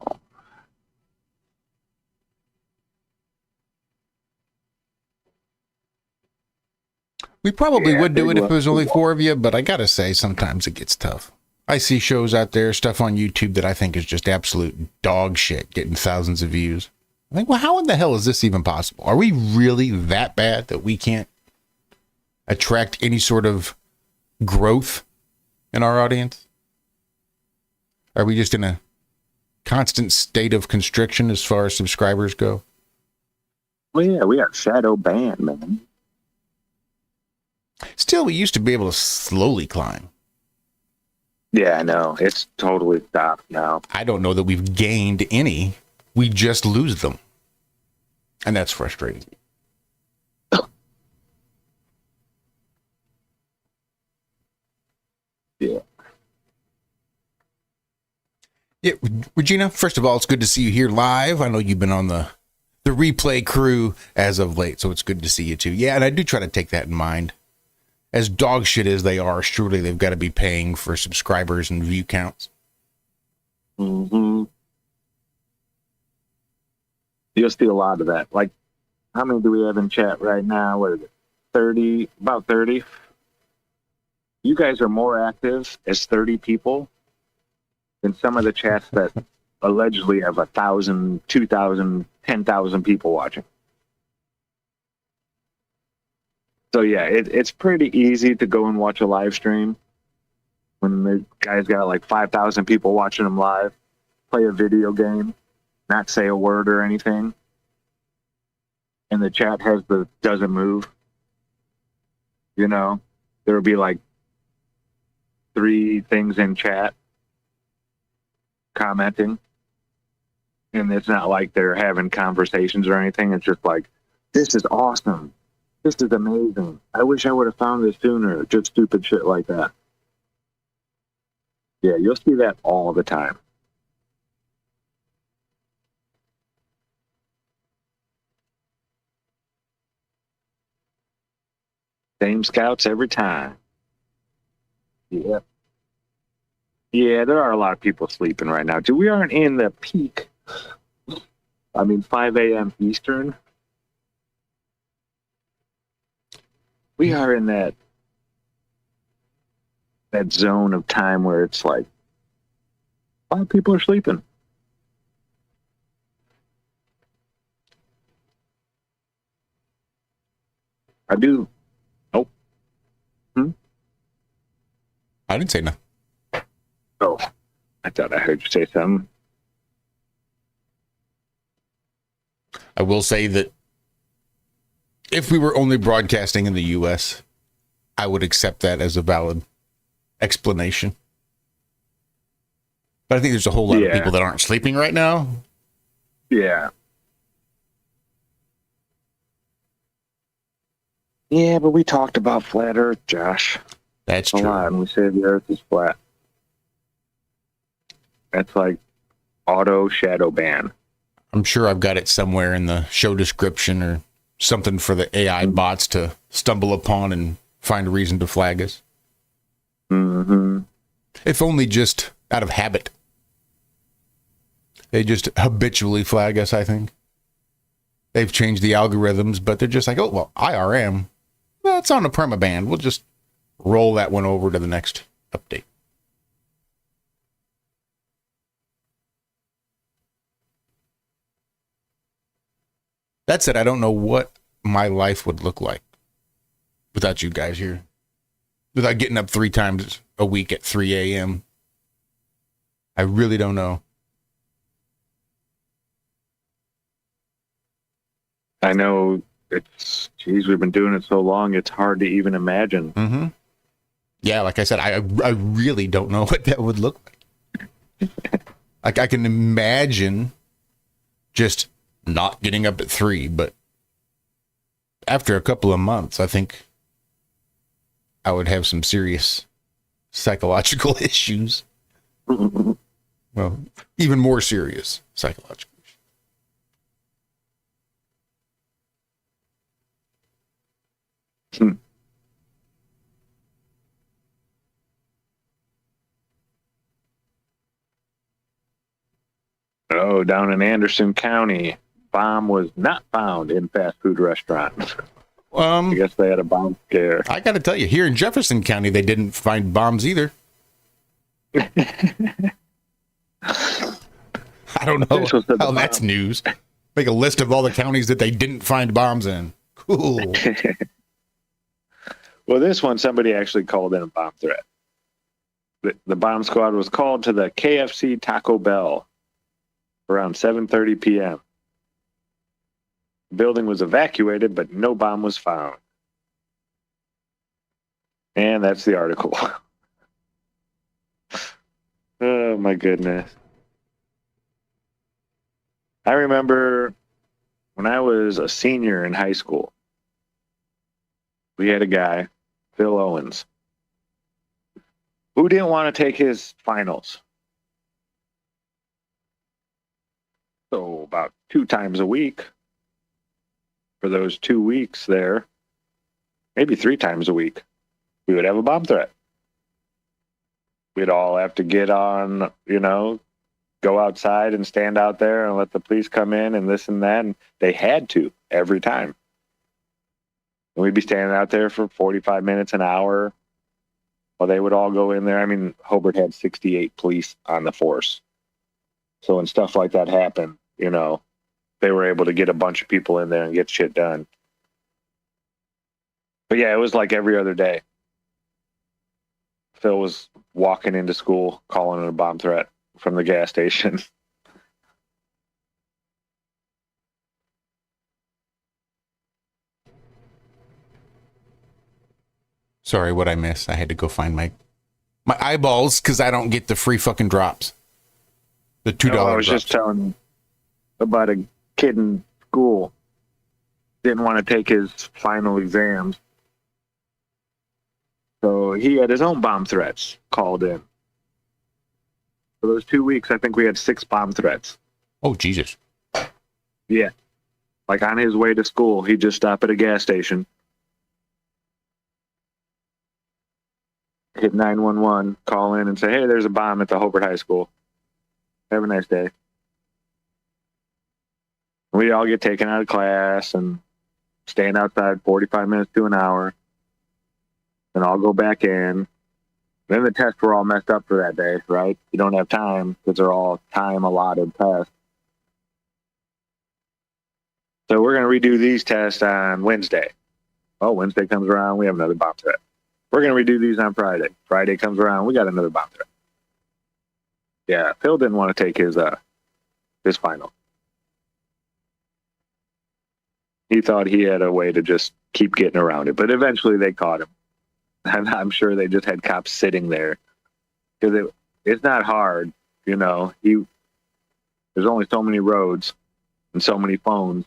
We probably Yeah, would do big it if it was only love. 4 of you, but I gotta say, sometimes it gets tough. I see shows out there, stuff on YouTube that I think is just absolute dog shit, getting thousands of views. I think, well, how in the hell is this even possible? Are we really that bad that we can't attract any sort of growth in our audience? Are we just in a constant state of constriction as far as subscribers go? Well, yeah, we got shadow banned, man. Still, we used to be able to slowly climb. Yeah, I know. It's totally stopped now. I don't know that we've gained any. We just lose them. And that's frustrating. Yeah. Yeah, Regina, first of all, it's good to see you here live. I know you've been on the replay crew as of late, so it's good to see you too. Yeah, and I do try to take that in mind. As dog shit as they are, surely they've got to be paying for subscribers and view counts. Mm-hmm. You'll see a lot of that. Like, how many do we have in chat right now? What is it? 30, about 30. You guys are more active as 30 people than some of the chats that allegedly have 1,000, 2,000, 10,000 people watching. So yeah, it's pretty easy to go and watch a live stream when the guy's got like 5,000 people watching him live, play a video game, not say a word or anything, and the chat doesn't move. You know, there'll be like 3 things in chat commenting, and it's not like they're having conversations or anything. It's just like, this is awesome. This is amazing. I wish I would have found this sooner. Just stupid shit like that. Yeah, you'll see that all the time. Same scouts every time. Yeah. Yeah, there are a lot of people sleeping right now. We aren't in the peak. 5 a.m. Eastern. We are in that zone of time where it's like a lot of people are sleeping. I do. Oh. I didn't say nothing. Oh, I thought I heard you say something. I will say that if we were only broadcasting in the U.S., I would accept that as a valid explanation. But I think there's a whole lot of people that aren't sleeping right now. Yeah. Yeah, but we talked about flat Earth, Josh. That's a true. lot, and we said the Earth is flat. That's like auto shadow ban. I'm sure I've got it somewhere in the show description or something for the AI bots to stumble upon and find a reason to flag us. Mm-hmm. If only just out of habit. They just habitually flag us, I think. They've changed the algorithms, but they're just like, oh, well, IRM, that's on a permaband. We'll just roll that one over to the next update. That said, I don't know what my life would look like without you guys here. Without getting up 3 times a week at 3 a.m. I really don't know. I know we've been doing it so long, it's hard to even imagine. Mm-hmm. Yeah, like I said, I really don't know what that would look like. Like, I can imagine just not getting up at 3, but after a couple of months, I think I would have some serious psychological issues. Well, even more serious psychological issues. Oh, down in Anderson County, bomb was not found in fast food restaurant. I guess they had a bomb scare. I got to tell you, here in Jefferson County, they didn't find bombs either. I don't know how that's news. Make a list of all the counties that they didn't find bombs in. Cool. Well, this one, somebody actually called in a bomb threat. The bomb squad was called to the KFC Taco Bell around 7:30 p.m. The building was evacuated, but no bomb was found. And that's the article. Oh, my goodness. I remember when I was a senior in high school, we had a guy, Phil Owens, who didn't want to take his finals. So about 2 times a week for those 2 weeks there, maybe 3 times a week, we would have a bomb threat. We'd all have to get on, go outside and stand out there and let the police come in and this and that. And they had to every time. And we'd be standing out there for 45 minutes, an hour, while they would all go in there. I mean, Hobart had 68 police on the force. So when stuff like that happened, they were able to get a bunch of people in there and get shit done. But yeah, it was like every other day. Phil was walking into school, calling it a bomb threat from the gas station. Sorry, what I missed. I had to go find my eyeballs because I don't get the free fucking drops. The $2 drops. I was just telling about a kid in school. Didn't want to take his final exams. So he had his own bomb threats called in. For those 2 weeks, I think we had 6 bomb threats. Oh, Jesus. Yeah. Like on his way to school, he'd just stop at a gas station, hit 911, call in and say, hey, there's a bomb at the Hobart High School. Have a nice day. We all get taken out of class and stand outside 45 minutes to an hour. Then I'll go back in. Then the tests were all messed up for that day, right? You don't have time because they're all time allotted tests. So we're going to redo these tests on Wednesday. Oh, Wednesday comes around, we have another bomb threat. We're going to redo these on Friday. Friday comes around, we got another bomb threat. Yeah, Phil didn't want to take his final. He thought he had a way to just keep getting around it, but eventually they caught him. And I'm sure they just had cops sitting there because it's not hard, There's only so many roads and so many phones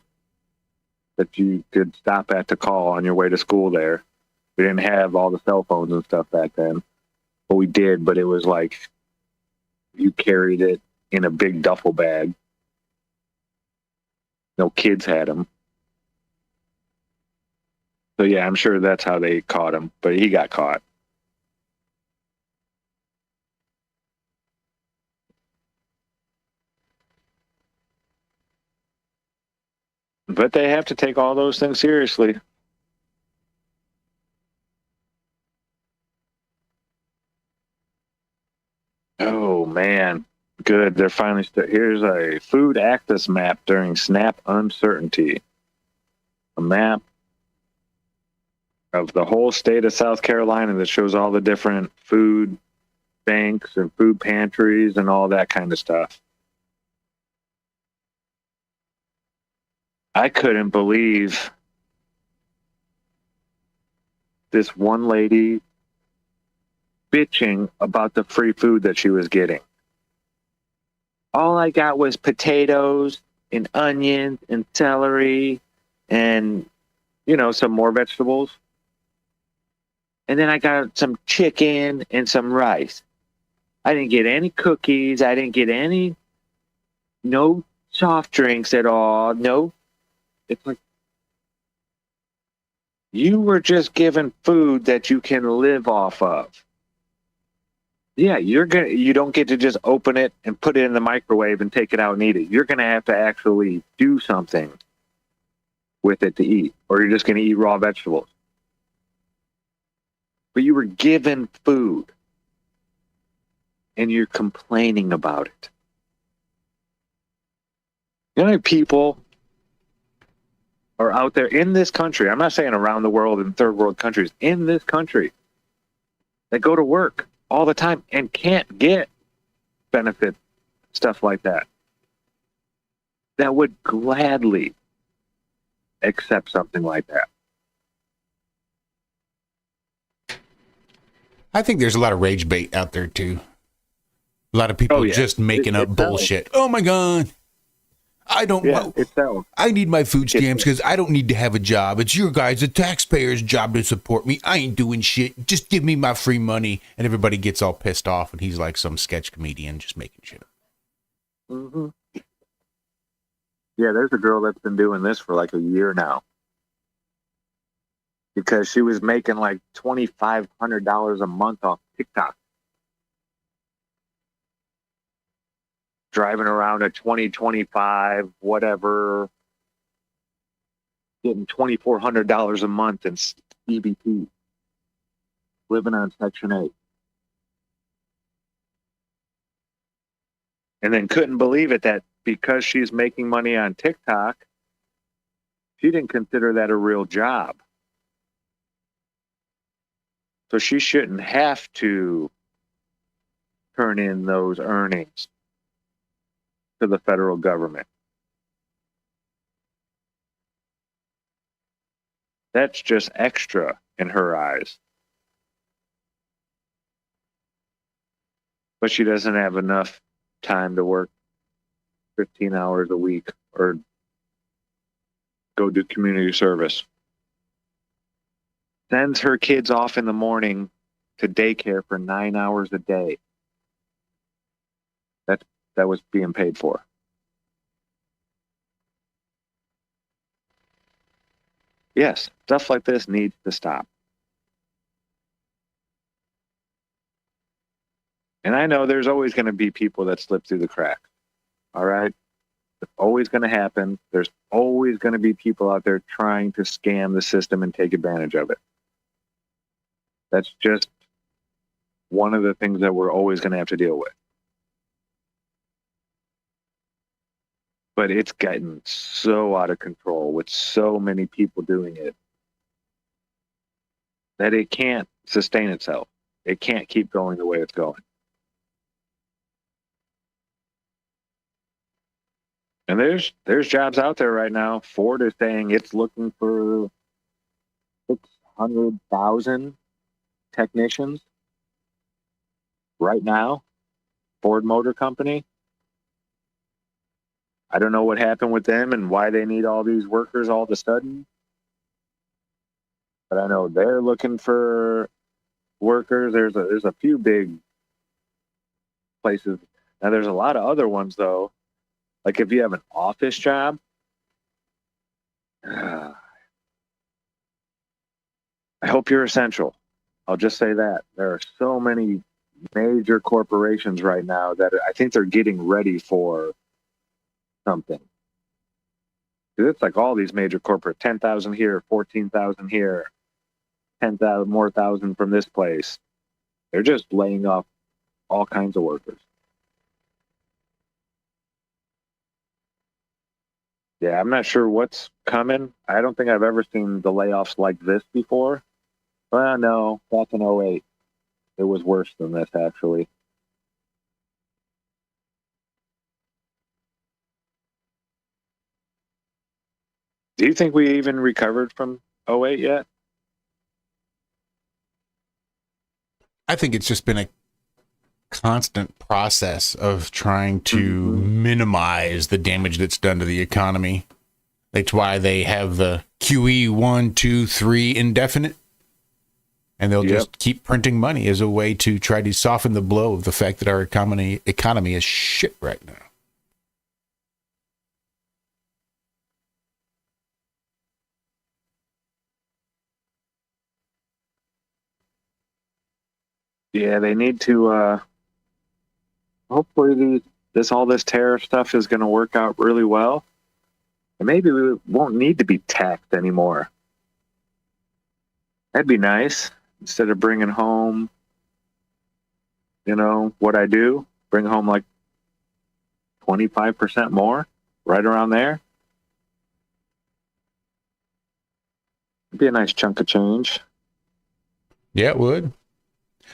that you could stop at to call on your way to school there. We didn't have all the cell phones and stuff back then. Well, we did, but it was like you carried it in a big duffel bag. No kids had them. So yeah, I'm sure that's how they caught him, but he got caught. But they have to take all those things seriously. Oh man, good. They're finally here's a food access map during SNAP uncertainty. A map of the whole state of South Carolina that shows all the different food banks and food pantries and all that kind of stuff. I couldn't believe this one lady bitching about the free food that she was getting. All I got was potatoes and onions and celery and some more vegetables. And then I got some chicken and some rice. I didn't get any cookies. I didn't get no soft drinks at all. No. It's like, you were just given food that you can live off of. Yeah, you don't get to just open it and put it in the microwave and take it out and eat it. You're going to have to actually do something with it to eat, or you're just going to eat raw vegetables. But you were given food, and you're complaining about it. You know how many people are out there in this country, I'm not saying around the world in third world countries, in this country, that go to work all the time and can't get benefit, stuff like that, that would gladly accept something like that. I think there's a lot of rage bait out there too. A lot of people just making up bullshit. Oh my God. I need my food stamps because I don't need to have a job. It's your guys, the taxpayers' job to support me. I ain't doing shit. Just give me my free money. And everybody gets all pissed off, and he's like some sketch comedian just making shit up. Mm-hmm. Yeah, there's a girl that's been doing this for like a year now. Because she was making like $2,500 a month off TikTok. Driving around a 2025, whatever, getting $2,400 a month in EBT, living on Section 8. And then couldn't believe it that because she's making money on TikTok, she didn't consider that a real job. So she shouldn't have to turn in those earnings to the federal government. That's just extra in her eyes. But she doesn't have enough time to work 15 hours a week or go do community service. Sends her kids off in the morning to daycare for 9 hours a day. That was being paid for. Yes, stuff like this needs to stop. And I know there's always going to be people that slip through the cracks. All right? It's always going to happen. There's always going to be people out there trying to scam the system and take advantage of it. That's just one of the things that we're always going to have to deal with. But it's gotten so out of control with so many people doing it that it can't sustain itself. It can't keep going the way it's going. And there's jobs out there right now. Ford is saying it's looking for 600,000 technicians right now. Ford Motor Company. I don't know what happened with them and why they need all these workers all of a sudden. But I know they're looking for workers. There's a few big places. Now there's a lot of other ones though. Like if you have an office job, I hope you're essential. I'll just say that. There are so many major corporations right now that I think they're getting ready for something. It's like all these major corporate, 10,000 here, 14,000 here, 10,000 more thousand from this place. They're just laying off all kinds of workers. Yeah, I'm not sure what's coming. I don't think I've ever seen the layoffs like this before. Well, no, back in 2008, it was worse than this, actually. Do you think we even recovered from 2008 yet? I think it's just been a constant process of trying to minimize the damage that's done to the economy. That's why they have the QE 1, 2, 3 indefinite. And they'll just keep printing money as a way to try to soften the blow of the fact that our economy is shit right now. Yeah, they need to. Hopefully, all this tariff stuff is going to work out really well, and maybe we won't need to be taxed anymore. That'd be nice. Instead of bringing home, what I do, bring home like 25% more, right around there. It'd be a nice chunk of change. Yeah, it would.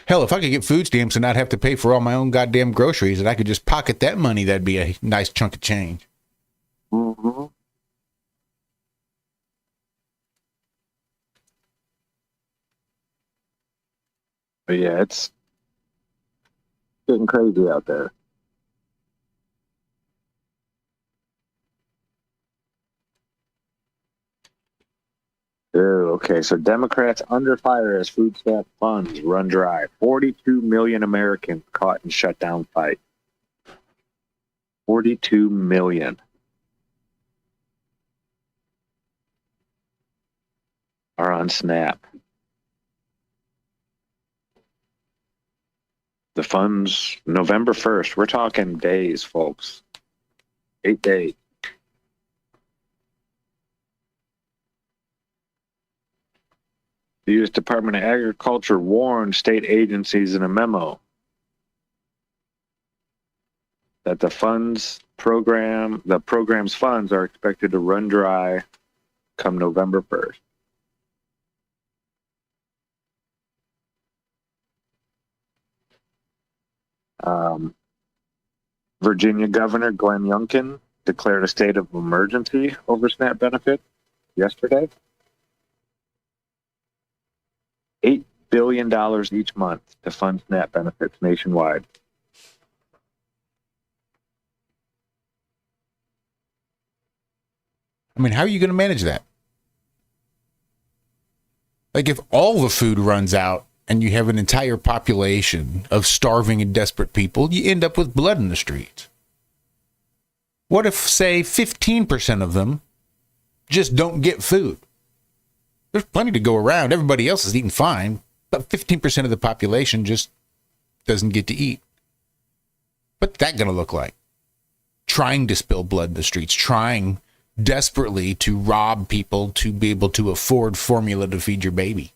Hell, if I could get food stamps and not have to pay for all my own goddamn groceries and I could just pocket that money, that'd be a nice chunk of change. Mm-hmm. But yeah, it's getting crazy out there. Okay, so Democrats under fire as food stamp funds run dry. 42 million Americans caught in shutdown fight. 42 million. Are on SNAP. The funds, November 1st. We're talking days, folks. 8 days. The U.S. Department of Agriculture warned state agencies in a memo that the program's funds are expected to run dry come November 1st. Virginia Governor Glenn Youngkin declared a state of emergency over SNAP benefits yesterday. $8 billion each month to fund SNAP benefits nationwide. I mean, how are you going to manage that? Like, if all the food runs out and you have an entire population of starving and desperate people, you end up with blood in the streets. What if, say, 15% of them just don't get food? There's plenty to go around. Everybody else is eating fine, but 15% of the population just doesn't get to eat. What's that going to look like? Trying to spill blood in the streets, trying desperately to rob people to be able to afford formula to feed your baby.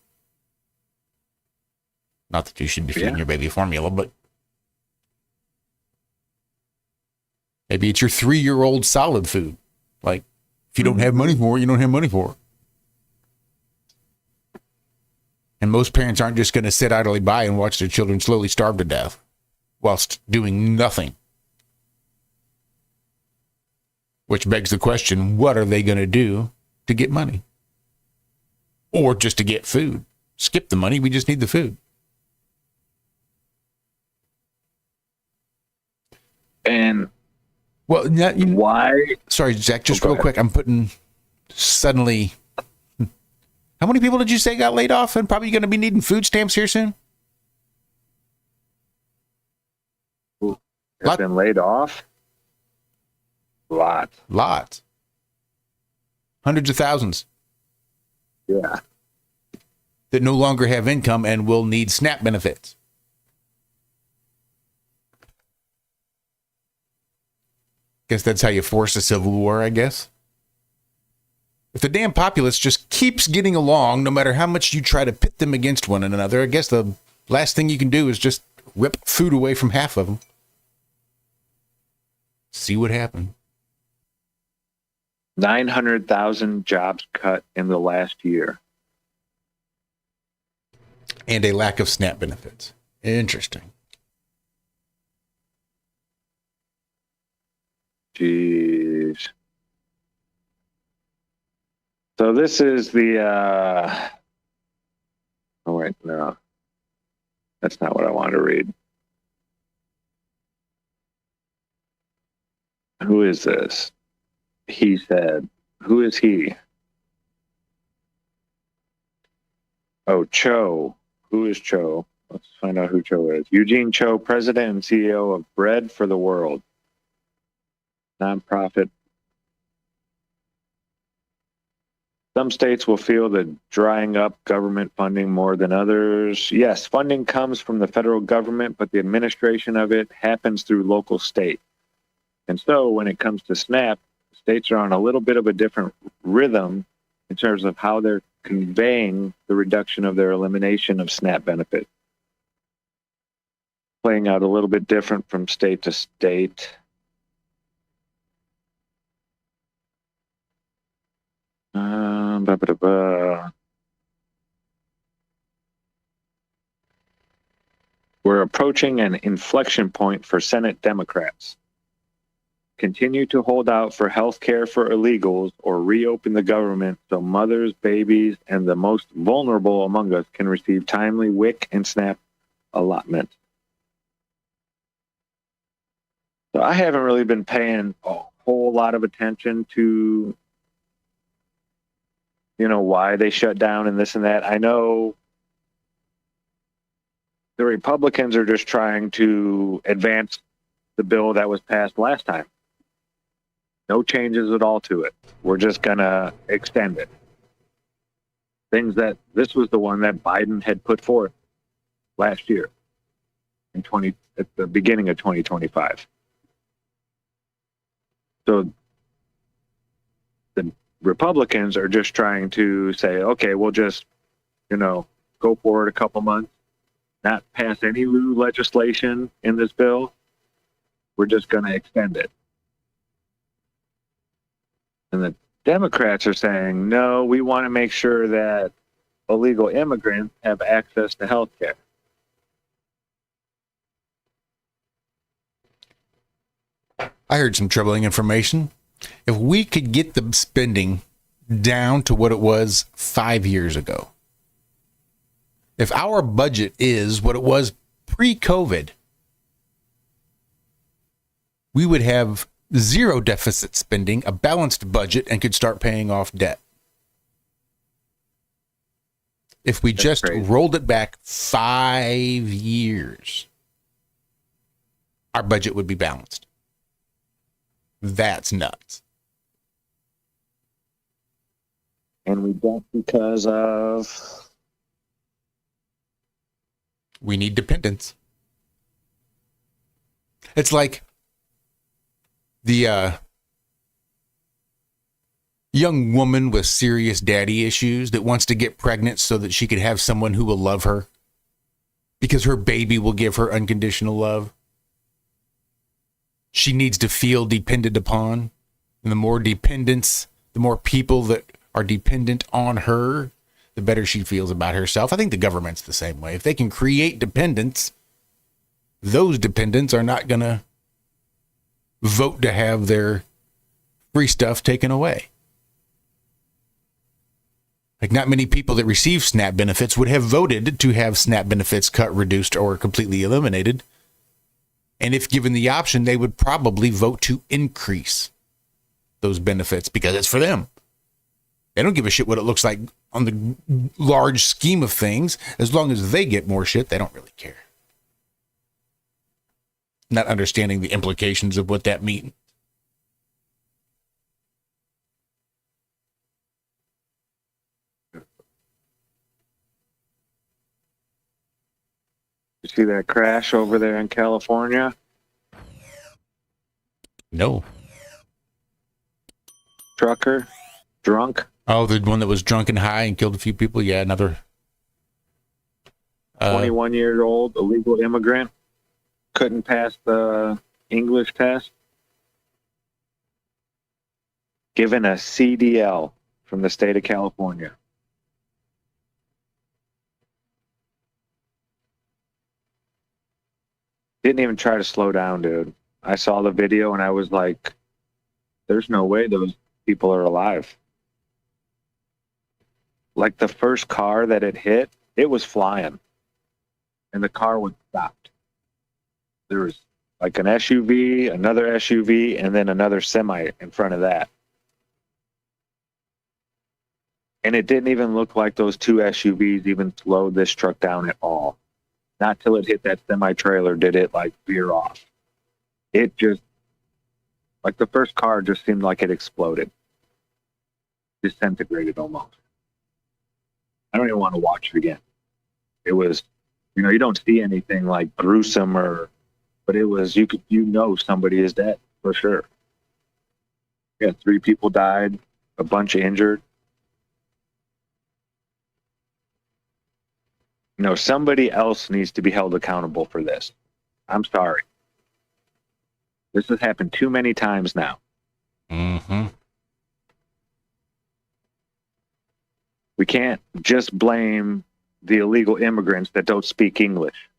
Not that you should be feeding your baby formula, but maybe it's your 3-year-old solid food. Like, if you don't have money for it, you don't have money for it. And most parents aren't just going to sit idly by and watch their children slowly starve to death whilst doing nothing. Which begs the question, what are they going to do to get money? Or just to get food? Skip the money, we just need the food. And well, why? Sorry, Zach, just real quick. I'm putting suddenly... How many people did you say got laid off and probably going to be needing food stamps here soon? Have been laid off? Lots. Hundreds of thousands. Yeah. That no longer have income and will need SNAP benefits. Guess that's how you force a civil war, I guess. If the damn populace just keeps getting along, no matter how much you try to pit them against one another, I guess the last thing you can do is just rip food away from half of them. See what happens. 900,000 jobs cut in the last year. And a lack of SNAP benefits. Interesting. Jeez. So this is the, oh wait, no. That's not what I wanted to read. Who is this? He said, Who is he? Oh, Cho. Who is Cho? Let's find out who Cho is. Eugene Cho, President and CEO of Bread for the World, nonprofit. Some states will feel the drying up government funding more than others. Yes, funding comes from the federal government, but the administration of it happens through local state. And so when it comes to SNAP, states are on a little bit of a different rhythm in terms of how they're conveying the reduction of their elimination of SNAP benefit. Playing out a little bit different from state to state. We're approaching an inflection point for Senate Democrats. Continue to hold out for health care for illegals or reopen the government so mothers, babies, and the most vulnerable among us can receive timely WIC and SNAP allotment. So I haven't really been paying a whole lot of attention to, why they shut down and this and that. I know the Republicans are just trying to advance the bill that was passed last time. No changes at all to it. We're just going to extend it. This was the one that Biden had put forth last year at the beginning of 2025. So the Republicans are just trying to say, okay, we'll just, go forward a couple months, not pass any new legislation in this bill. We're just going to extend it. And the Democrats are saying, no, we want to make sure that illegal immigrants have access to health care. I heard some troubling information. If we could get the spending down to what it was 5 years ago, if our budget is what it was pre-COVID, we would have zero deficit spending, a balanced budget, and could start paying off debt. If we just rolled it back 5 years, our budget would be balanced. That's nuts. And we don't because of... We need dependence. It's like the young woman with serious daddy issues that wants to get pregnant so that she could have someone who will love her because her baby will give her unconditional love. She needs to feel dependent upon. And the more dependence, the more people that are dependent on her, the better she feels about herself. I think the government's the same way. If they can create dependence, those dependents are not going to vote to have their free stuff taken away. Like, not many people that receive SNAP benefits would have voted to have SNAP benefits cut, reduced, or completely eliminated. And if given the option, they would probably vote to increase those benefits because it's for them. They don't give a shit what it looks like on the large scheme of things. As long as they get more shit, they don't really care. Not understanding the implications of what that means. You see that crash over there in California? No. Trucker, drunk. Oh, the one that was drunk and high and killed a few people? Yeah, another 21-year-old illegal immigrant. Couldn't pass the English test. Given a CDL from the state of California. Didn't even try to slow down, dude. I saw the video and I was like, there's no way those people are alive. Like, the first car that it hit, it was flying. And the car was stopped. There was like an SUV, another SUV, and then another semi in front of that. And it didn't even look like those two SUVs even slowed this truck down at all. Not till it hit that semi-trailer did it like veer off. It just, like the first car just seemed like it exploded. Disintegrated almost. I don't even want to watch it again. It was, you don't see anything like gruesome but it was, somebody is dead for sure. Yeah, 3 people died, a bunch injured. Somebody else needs to be held accountable for this. I'm sorry. This has happened too many times now. Mm-hmm. We can't just blame the illegal immigrants that don't speak English.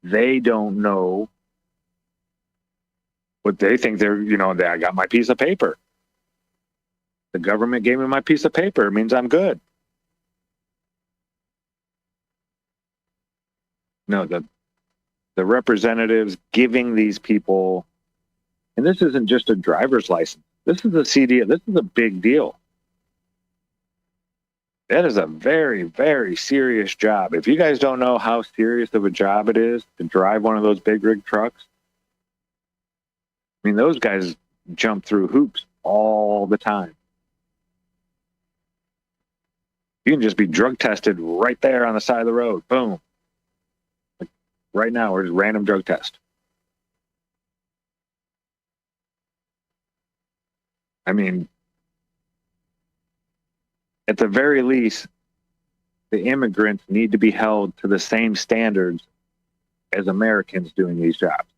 They don't know what they think I got my piece of paper. The government gave me my piece of paper. It means I'm good. No, the representatives giving these people, and this isn't just a driver's license. This is a CD. This is a big deal. That is a very, very serious job. If you guys don't know how serious of a job it is to drive one of those big rig trucks, I mean, those guys jump through hoops all the time. You can just be drug tested right there on the side of the road. Boom. Like right now, we're just random drug test. I mean, at the very least, the immigrants need to be held to the same standards as Americans doing these jobs.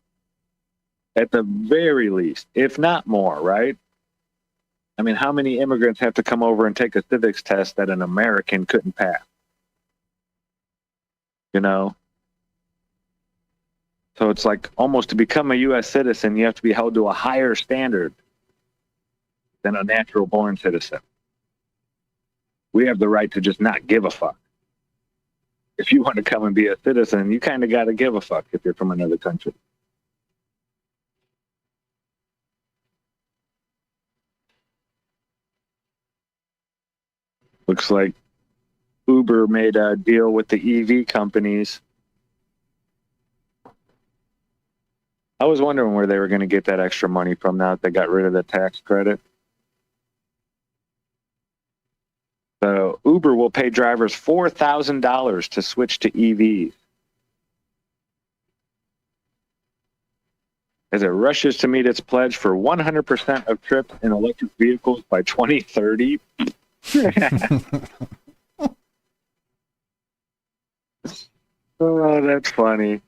At the very least, if not more, right? I mean, how many immigrants have to come over and take a civics test that an American couldn't pass? So it's like almost to become a U.S. citizen, you have to be held to a higher standard than a natural born citizen. We have the right to just not give a fuck. If you want to come and be a citizen, you kind of got to give a fuck if you're from another country. Looks like Uber made a deal with the EV companies. I was wondering where they were going to get that extra money from now that they got rid of the tax credit. So Uber will pay drivers $4,000 to switch to EVs as it rushes to meet its pledge for 100% of trips in electric vehicles by 2030. Oh, that's funny.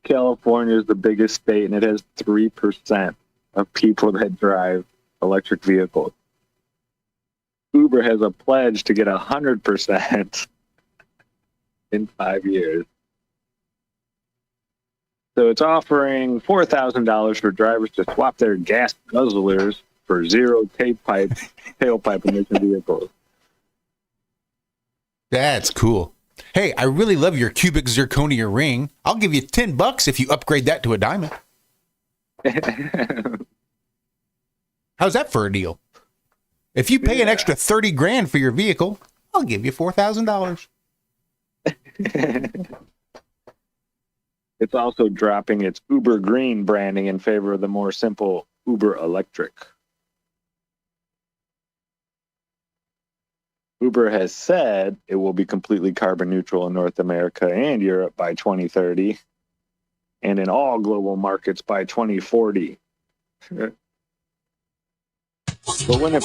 California is the biggest state, and it has 3% of people that drive electric vehicles. Uber has a pledge to get 100% in 5 years. So it's offering $4,000 for drivers to swap their gas guzzlers for zero tailpipe emission vehicles. That's cool. Hey, I really love your cubic zirconia ring. I'll give you $10 if you upgrade that to a diamond. How's that for a deal? If you pay an extra $30,000 for your vehicle, I'll give you $4,000. It's also dropping its Uber Green branding in favor of the more simple Uber Electric. Uber has said it will be completely carbon neutral in North America and Europe by 2030 and in all global markets by 2040. But when it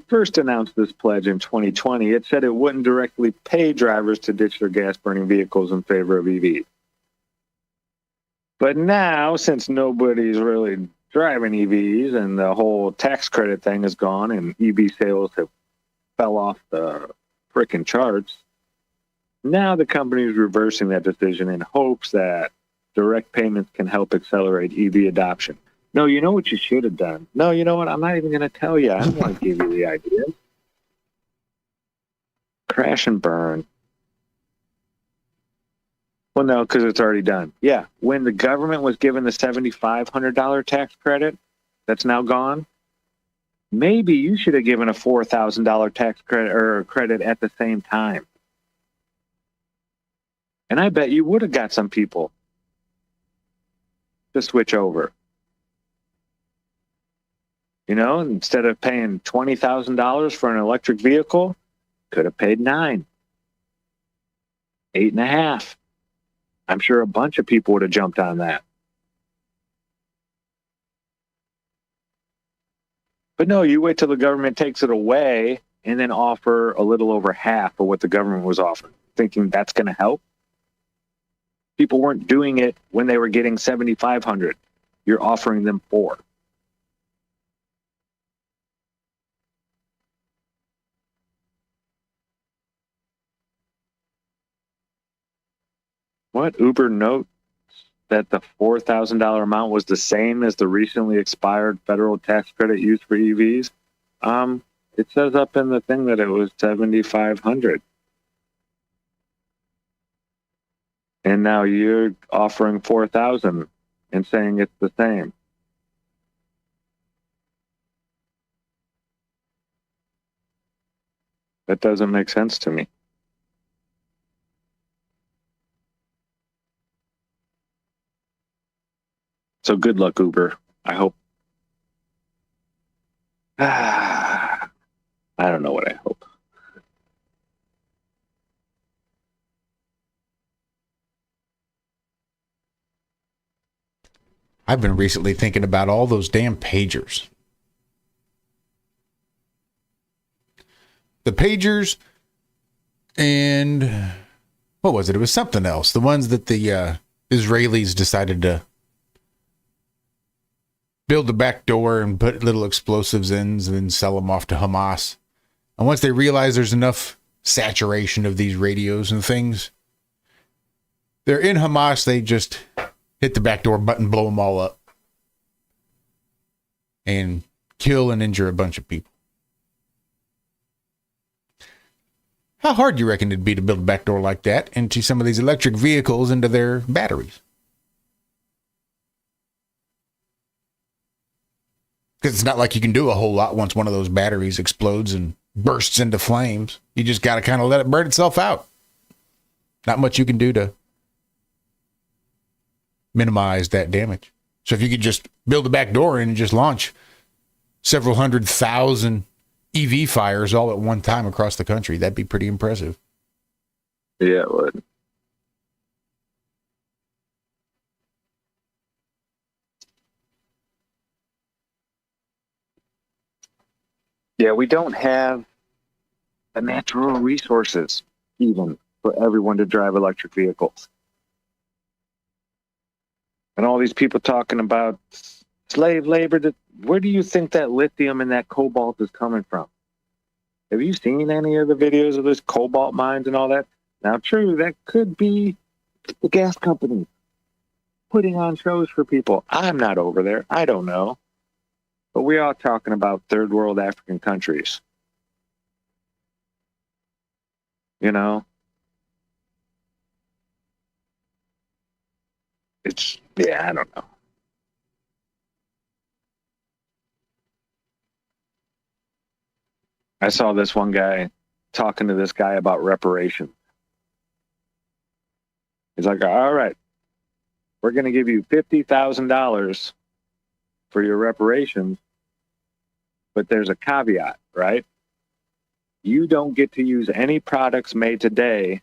first announced this pledge in 2020, it said it wouldn't directly pay drivers to ditch their gas-burning vehicles in favor of EVs. But now, since nobody's really driving EVs and the whole tax credit thing is gone and EV sales have fell off the frickin' charts, now the company is reversing that decision in hopes that direct payments can help accelerate EV adoption. No, you know what you should have done? No, you know what? I'm not even going to tell you. I don't want to give you the idea. Crash and burn. Well, no, because it's already done. Yeah, when the government was given the $7,500 tax credit, that's now gone, maybe you should have given a $4,000 tax credit or credit at the same time. And I bet you would have got some people to switch over. You know, instead of paying $20,000 for an electric vehicle, could have paid $9,000, $8,500. I'm sure a bunch of people would have jumped on that. But no, you wait till the government takes it away and then offer a little over half of what the government was offering, thinking that's going to help. People weren't doing it when they were getting $7,500. You're offering them $4,000. What? Uber notes that the $4,000 amount was the same as the recently expired federal tax credit used for EVs. It says up in the thing that it was $7,500. And now you're offering $4,000 and saying it's the same. That doesn't make sense to me. So good luck, Uber. I hope. I don't know what I hope. I've been recently thinking about all those damn pagers. The pagers and what was it? It was something else. The ones that the Israelis decided to build the back door and put little explosives in and then sell them off to Hamas. And once they realize there's enough saturation of these radios and things, they're in Hamas, they just hit the back door button, blow them all up, and kill and injure a bunch of people. How hard do you reckon it'd be to build a back door like that into some of these electric vehicles, into their batteries? Because it's not like you can do a whole lot once one of those batteries explodes and bursts into flames. You just got to kind of let it burn itself out. Not much you can do to minimize that damage. So if you could just build a back door and just launch several 100,000 EV fires all at one time across the country, that'd be pretty impressive. Yeah, it would. Yeah, we don't have the natural resources even for everyone to drive electric vehicles. And all these people talking about slave labor, where do you think that lithium and that cobalt is coming from? Have you seen any of the videos of this cobalt mines and all that? Now, true, that could be the gas company putting on shows for people. I'm not over there. I don't know. But we are talking about third world African countries. You know? It's, yeah, I don't know. I saw this one guy talking to this guy about reparations. He's like, all right, we're going to give you $50,000 for your reparations, but there's a caveat, right? You don't get to use any products made today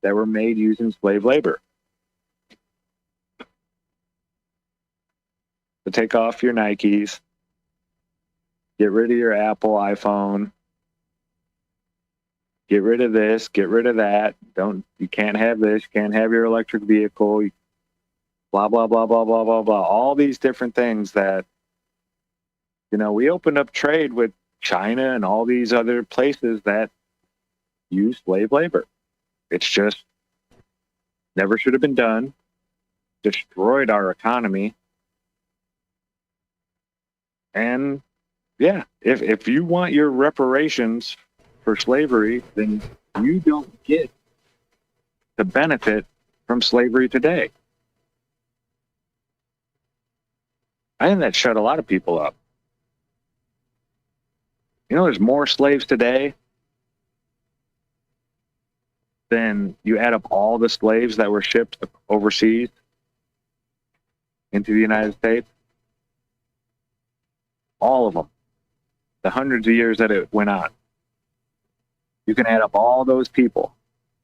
that were made using slave labor. So take off your Nikes, get rid of your Apple iPhone, get rid of this, get rid of that. You can't have this, you can't have your electric vehicle, blah, blah, blah, blah, blah, blah, blah. All these different things that, you know, we opened up trade with China and all these other places that use slave labor. It's just never should have been done, destroyed our economy. And yeah, if you want your reparations for slavery, then you don't get the benefit from slavery today. I think that shut a lot of people up. You know, there's more slaves today than you add up all the slaves that were shipped overseas into the United States. All of them. The hundreds of years that it went on. You can add up all those people,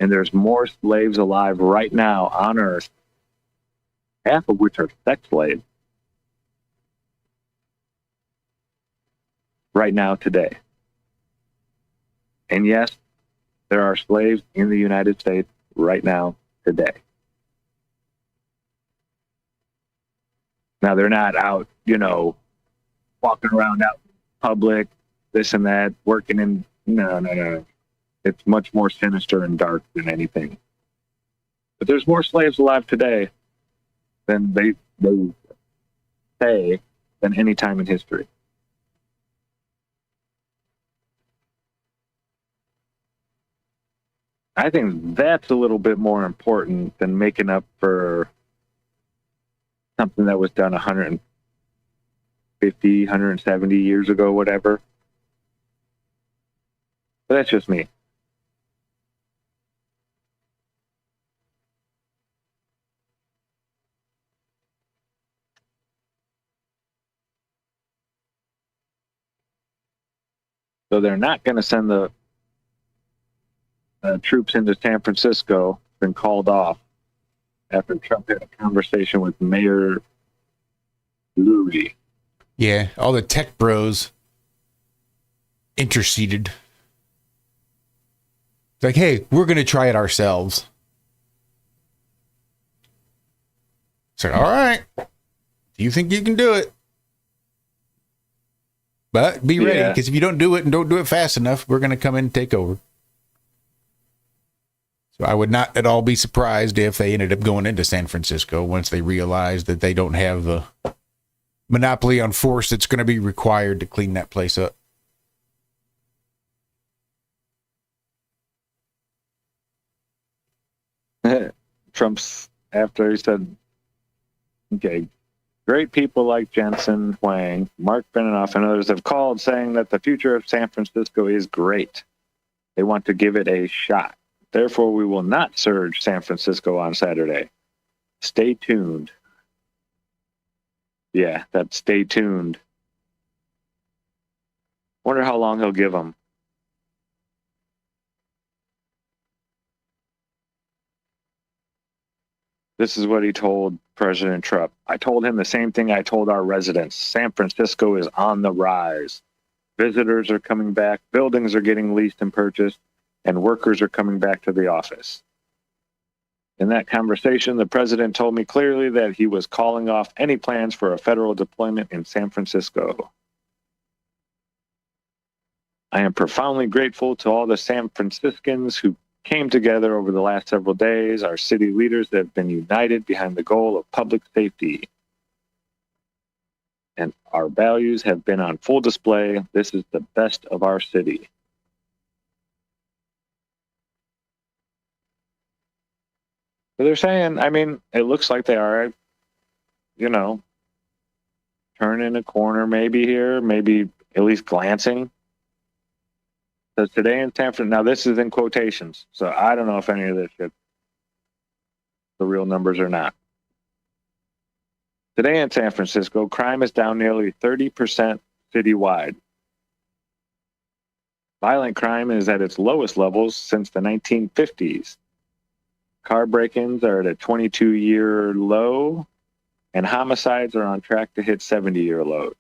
and there's more slaves alive right now on Earth, half of which are sex slaves, right now today. And yes, there are slaves in the United States right now today. Now, they're not out, you know, walking around out in public, this and that, working in, no. It's much more sinister and dark than anything. But there's more slaves alive today than they say than any time in history. I think that's a little bit more important than making up for something that was done 150, 170 years ago, whatever. But that's just me. So they're not going to send the troops into San Francisco. Been called off after Trump had a conversation with Mayor Lurie. Yeah, all the tech bros interceded. It's like, hey, we're going to try it ourselves. It's like, all right. Do you think you can do it? But be ready, because if you don't do it and don't do it fast enough, we're going to come in and take over. So I would not at all be surprised if they ended up going into San Francisco once they realize that they don't have the monopoly on force that's going to be required to clean that place up. Trump's, after he said, okay, great people like Jensen Huang, Mark Benioff, and others have called saying that the future of San Francisco is great. They want to give it a shot. Therefore, we will not surge San Francisco on Saturday. Stay tuned. Yeah, that's stay tuned. Wonder how long he'll give them. This is what he told President Trump. I told him the same thing I told our residents. San Francisco is on the rise. Visitors are coming back. Buildings are getting leased and purchased. And workers are coming back to the office. In that conversation, the president told me clearly that he was calling off any plans for a federal deployment in San Francisco. I am profoundly grateful to all the San Franciscans who came together over the last several days. Our city leaders have been united behind the goal of public safety. And our values have been on full display. This is the best of our city. But they're saying, I mean, it looks like they are, you know, turning a corner maybe here, maybe at least glancing. So today in San Francisco, now this is in quotations, so I don't know if any of this shit, the real numbers or not. Today in San Francisco, crime is down nearly 30% citywide. Violent crime is at its lowest levels since the 1950s. Car break-ins are at a 22-year low, and homicides are on track to hit 70-year lows.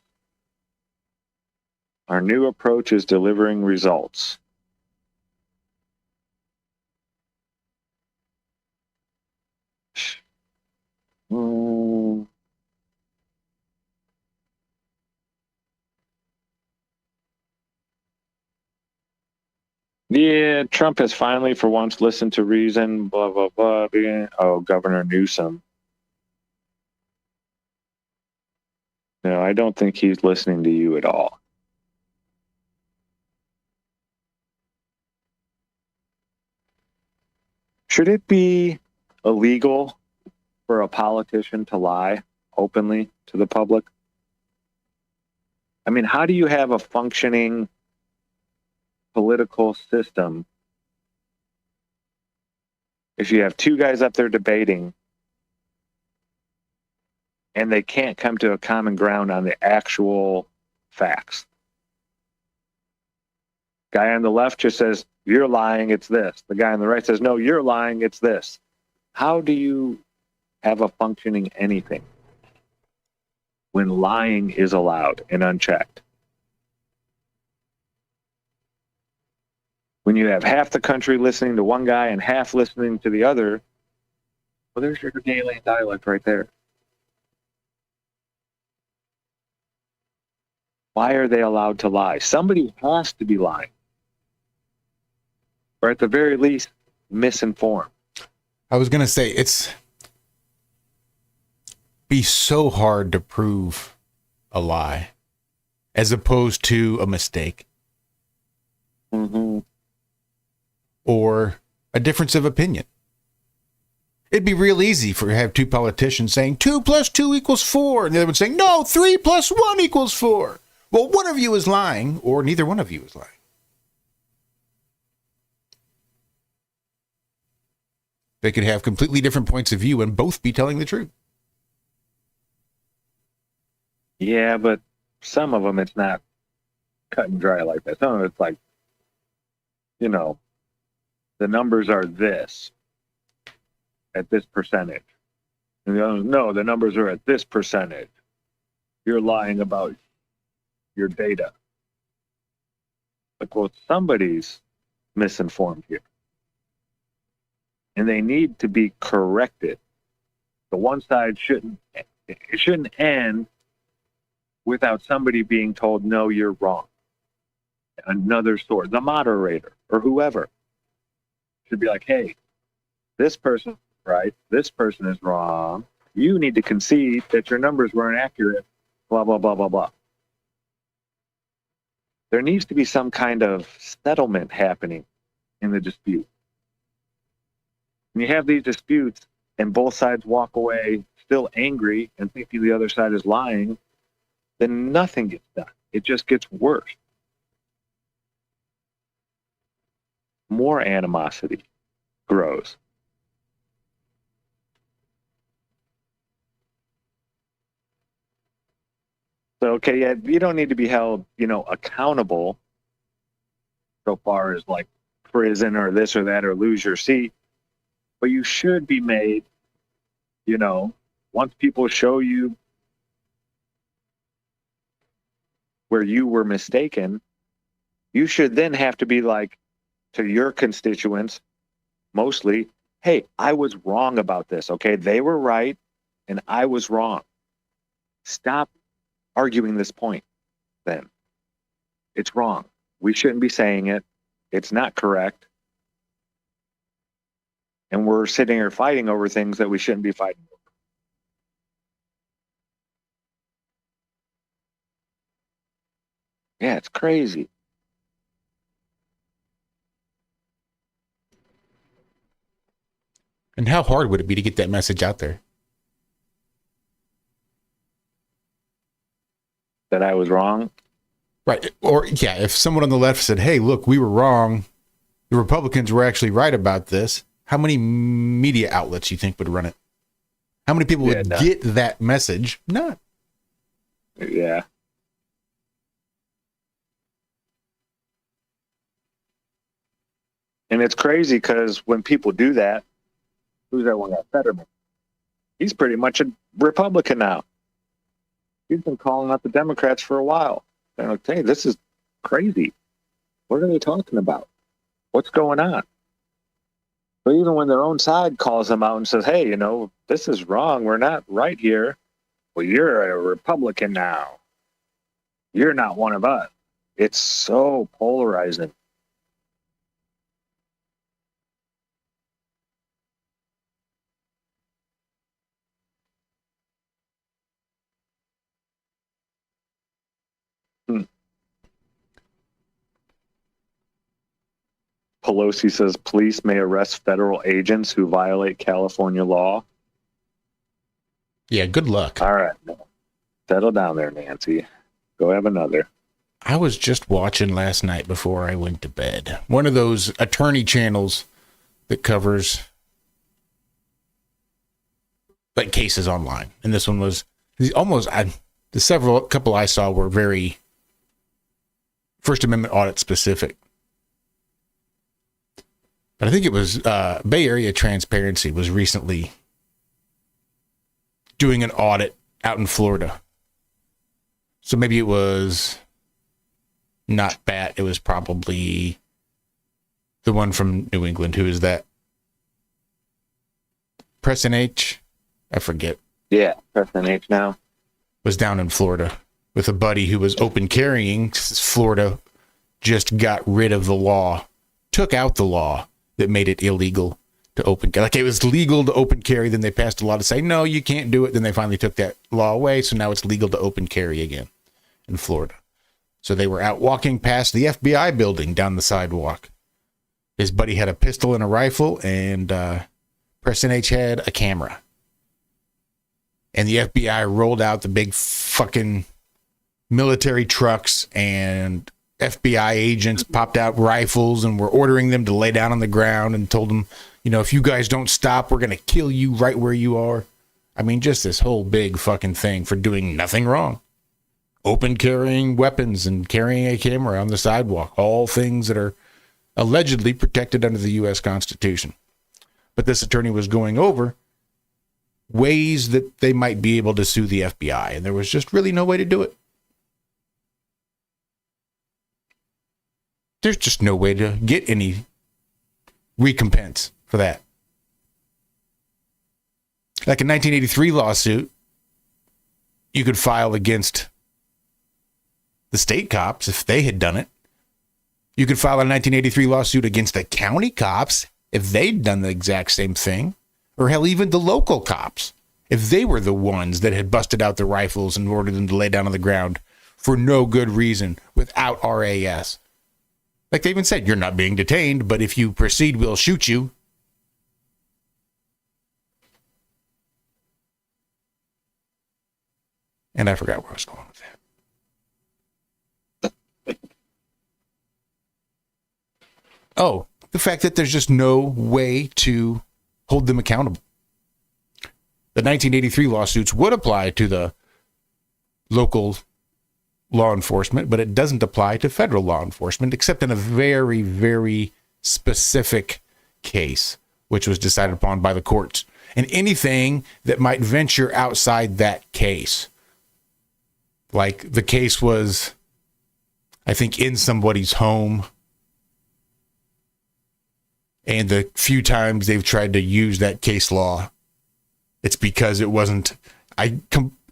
Our new approach is delivering results. Yeah, Trump has finally, for once, listened to reason, blah, blah, blah. Oh, Governor Newsom. No, I don't think he's listening to you at all. Should it be illegal for a politician to lie openly to the public? I mean, how do you have a functioning political system if you have two guys up there debating and they can't come to a common ground on the actual facts? Guy on the left just says, you're lying, it's this. The guy on the right says, no, you're lying, it's this. How do you have a functioning anything when lying is allowed and unchecked? When you have half the country listening to one guy and half listening to the other, well, there's your daily dialect right there. Why are they allowed to lie? Somebody has to be lying. Or at the very least, misinformed. I was going to say, it's be so hard to prove a lie as opposed to a mistake. Mm-hmm. Or a difference of opinion. It'd be real easy for to have two politicians saying 2 + 2 = 4, and the other one saying, no, 3 + 1 = 4. Well, one of you is lying, or neither one of you is lying. They could have completely different points of view and both be telling the truth. Yeah, but some of them, it's not cut and dry like that. Some of it's like, you know, the numbers are this at this percentage. And the other, no, the numbers are at this percentage. You're lying about your data. Like, well, somebody's misinformed here. And they need to be corrected. The one side shouldn't end without somebody being told, no, you're wrong. Another source, the moderator or whoever, should be like, hey, this person's right, this person is wrong. You need to concede that your numbers weren't accurate, blah, blah, blah, blah, blah. There needs to be some kind of settlement happening in the dispute. When you have these disputes and both sides walk away still angry and thinking the other side is lying, then nothing gets done. It just gets worse. More animosity grows. So, okay, yeah, you don't need to be held, accountable so far as like prison or this or that or lose your seat. But you should be made, once people show you where you were mistaken, you should then have to be like to your constituents, mostly, hey, I was wrong about this, okay? They were right and I was wrong. Stop arguing this point then. It's wrong. We shouldn't be saying it. It's not correct. And we're sitting here fighting over things that we shouldn't be fighting over. Yeah, it's crazy. And how hard would it be to get that message out there? That I was wrong? Right. Or, yeah, if someone on the left said, hey, look, we were wrong. The Republicans were actually right about this. How many media outlets you think would run it? How many people would get that message? None. Yeah. And it's crazy because when people do that, who's that one guy? Fetterman. He's pretty much a Republican now. He's been calling out the Democrats for a while. They're like, hey, this is crazy. What are they talking about? What's going on? But even when their own side calls them out and says, hey, this is wrong. We're not right here. Well, you're a Republican now. You're not one of us. It's so polarizing. Pelosi says police may arrest federal agents who violate California law. Yeah, good luck. All right. Settle down there, Nancy. Go have another. I was just watching last night before I went to bed. One of those attorney channels that covers like cases online. And this one was almost, the couple I saw were very First Amendment audit specific. But I think it was Bay Area Transparency was recently doing an audit out in Florida. So maybe it was not BAT. It was probably the one from New England. Who is that? Preston H? I forget. Yeah, Preston H now. Was down in Florida with a buddy who was open carrying. Florida just got rid of the law, took out the law that made it illegal to open carry. Like it was legal to open carry, then they passed a law to say, no, you can't do it. Then they finally took that law away. So now it's legal to open carry again in Florida. So they were out walking past the FBI building down the sidewalk. His buddy had a pistol and a rifle, and Preston H had a camera. And the FBI rolled out the big fucking military trucks, and FBI agents popped out rifles and were ordering them to lay down on the ground and told them, you know, if you guys don't stop, we're going to kill you right where you are. I mean, just this whole big fucking thing for doing nothing wrong. Open carrying weapons and carrying a camera on the sidewalk, all things that are allegedly protected under the U.S. Constitution. But this attorney was going over ways that they might be able to sue the FBI, and there was just really no way to do it. There's just no way to get any recompense for that. Like a 1983 lawsuit, you could file against the state cops if they had done it. You could file a 1983 lawsuit against the county cops if they'd done the exact same thing. Or hell, even the local cops, if they were the ones that had busted out the rifles and ordered them to lay down on the ground for no good reason without RAS. Like they even said, you're not being detained, but if you proceed, we'll shoot you. And I forgot where I was going with that. Oh, the fact that there's just no way to hold them accountable. The 1983 lawsuits would apply to the local law enforcement, but it doesn't apply to federal law enforcement, except in a very, very specific case, which was decided upon by the courts. And anything that might venture outside that case, like the case was, I think, in somebody's home, and the few times they've tried to use that case law, it's because it wasn't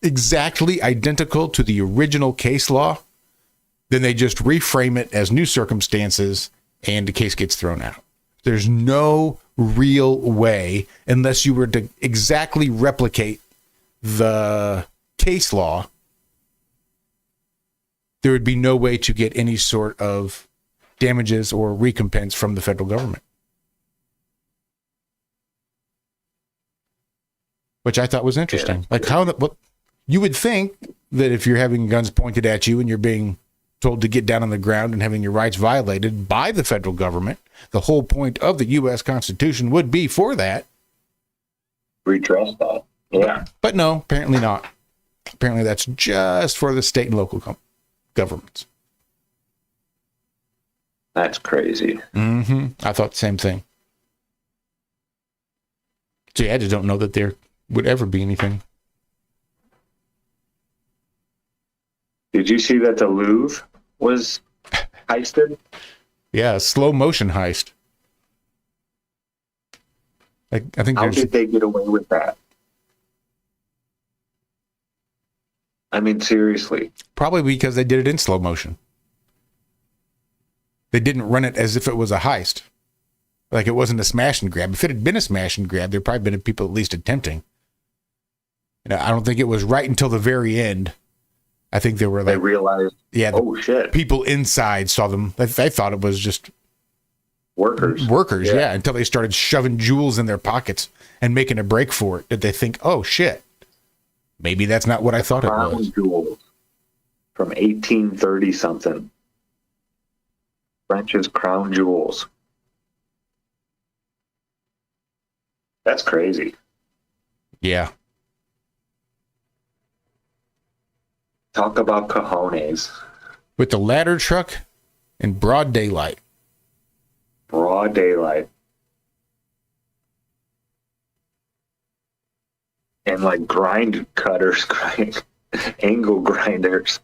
exactly identical to the original case law. Then they just reframe it as new circumstances, and the case gets thrown out. There's no real way, unless you were to exactly replicate the case law, there would be no way to get any sort of damages or recompense from the federal government. Which I thought was interesting. Like what you would think that if you're having guns pointed at you and you're being told to get down on the ground and having your rights violated by the federal government, the whole point of the U.S. Constitution would be for that. Redress that. Yeah. But no, apparently not. Apparently that's just for the state and local governments. That's crazy. Mm-hmm. I thought the same thing. So yeah, I just don't know that there would ever be anything. Did you see that the Louvre was heisted? Yeah, a slow motion heist. I think. How did they get away with that? I mean, seriously. Probably because they did it in slow motion. They didn't run it as if it was a heist. Like it wasn't a smash and grab. If it had been a smash and grab, there'd probably been people at least attempting. You know, I don't think it was right until the very end. I think they were like, they realized, oh shit. People inside saw them. They thought it was just workers. Yeah, until they started shoving jewels in their pockets and making a break for it. Did they think, oh shit, maybe that's not what I thought it was? Jewels. from 1830 something. French's crown jewels. That's crazy. Yeah. Talk about cojones. With the ladder truck in broad daylight. Broad daylight. And like grind cutters, angle grinders.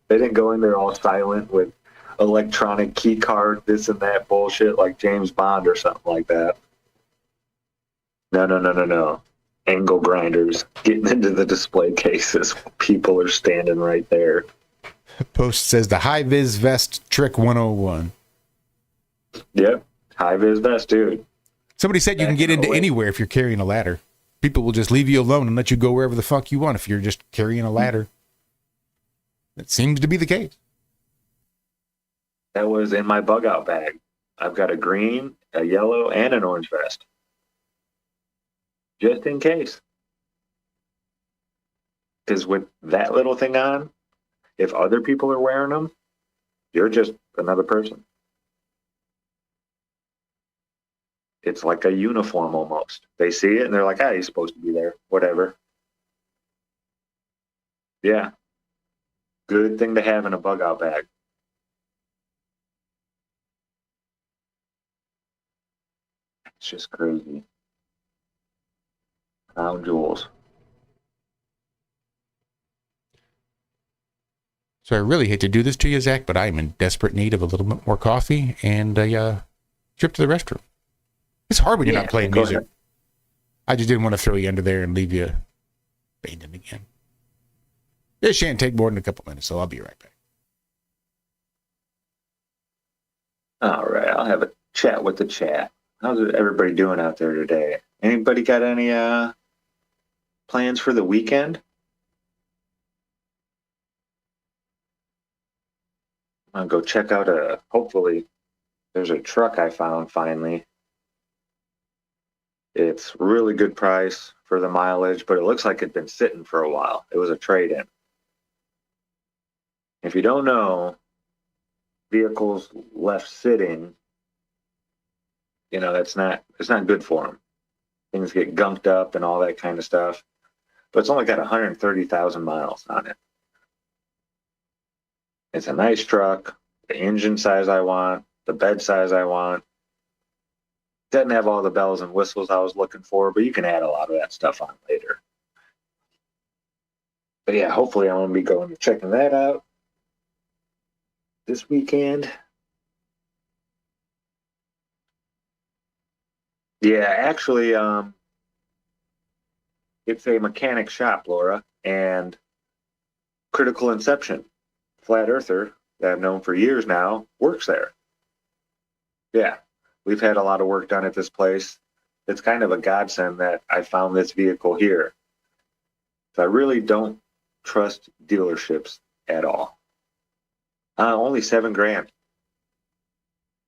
They didn't go in there all silent with electronic key card, this and that bullshit like James Bond or something like that. No. Angle grinders getting into the display cases. People are standing right there. Post says the high vis vest trick 101. Yep. High vis vest, dude. Somebody said you can get into anywhere if you're carrying a ladder. People will just leave you alone and let you go wherever the fuck you want if you're just carrying a ladder. That seems to be the case. That was in my bug out bag. I've got a green, a yellow, and an orange vest. Just in case. Because with that little thing on, if other people are wearing them, you're just another person. It's like a uniform almost. They see it and they're like, he's supposed to be there. Whatever. Yeah. Good thing to have in a bug out bag. It's just crazy. Crown jewels. So I really hate to do this to you, Zach, but I'm in desperate need of a little bit more coffee and a trip to the restroom. It's hard when you're not playing music. Ahead. I just didn't want to throw you under there and leave you fainting again. This shan't take more than a couple minutes, so I'll be right back. All right, I'll have a chat with the chat. How's everybody doing out there today? Anybody got any plans for the weekend? I'll go check out hopefully there's a truck I found finally. It's really good price for the mileage, but it looks like it'd been sitting for a while. It was a trade-in. If you don't know, vehicles left sitting, it's not good for them. Things get gunked up and all that kind of stuff. But it's only got 130,000 miles on it. It's a nice truck, the engine size I want, the bed size I want. Doesn't have all the bells and whistles I was looking for, but you can add a lot of that stuff on later. But yeah, hopefully I'm going to be going and checking that out this weekend. Yeah, actually, it's a mechanic shop, Laura, and Critical Inception, flat earther that I've known for years now, works there. Yeah, we've had a lot of work done at this place. It's kind of a godsend that I found this vehicle here. So I really don't trust dealerships at all. Only $7,000.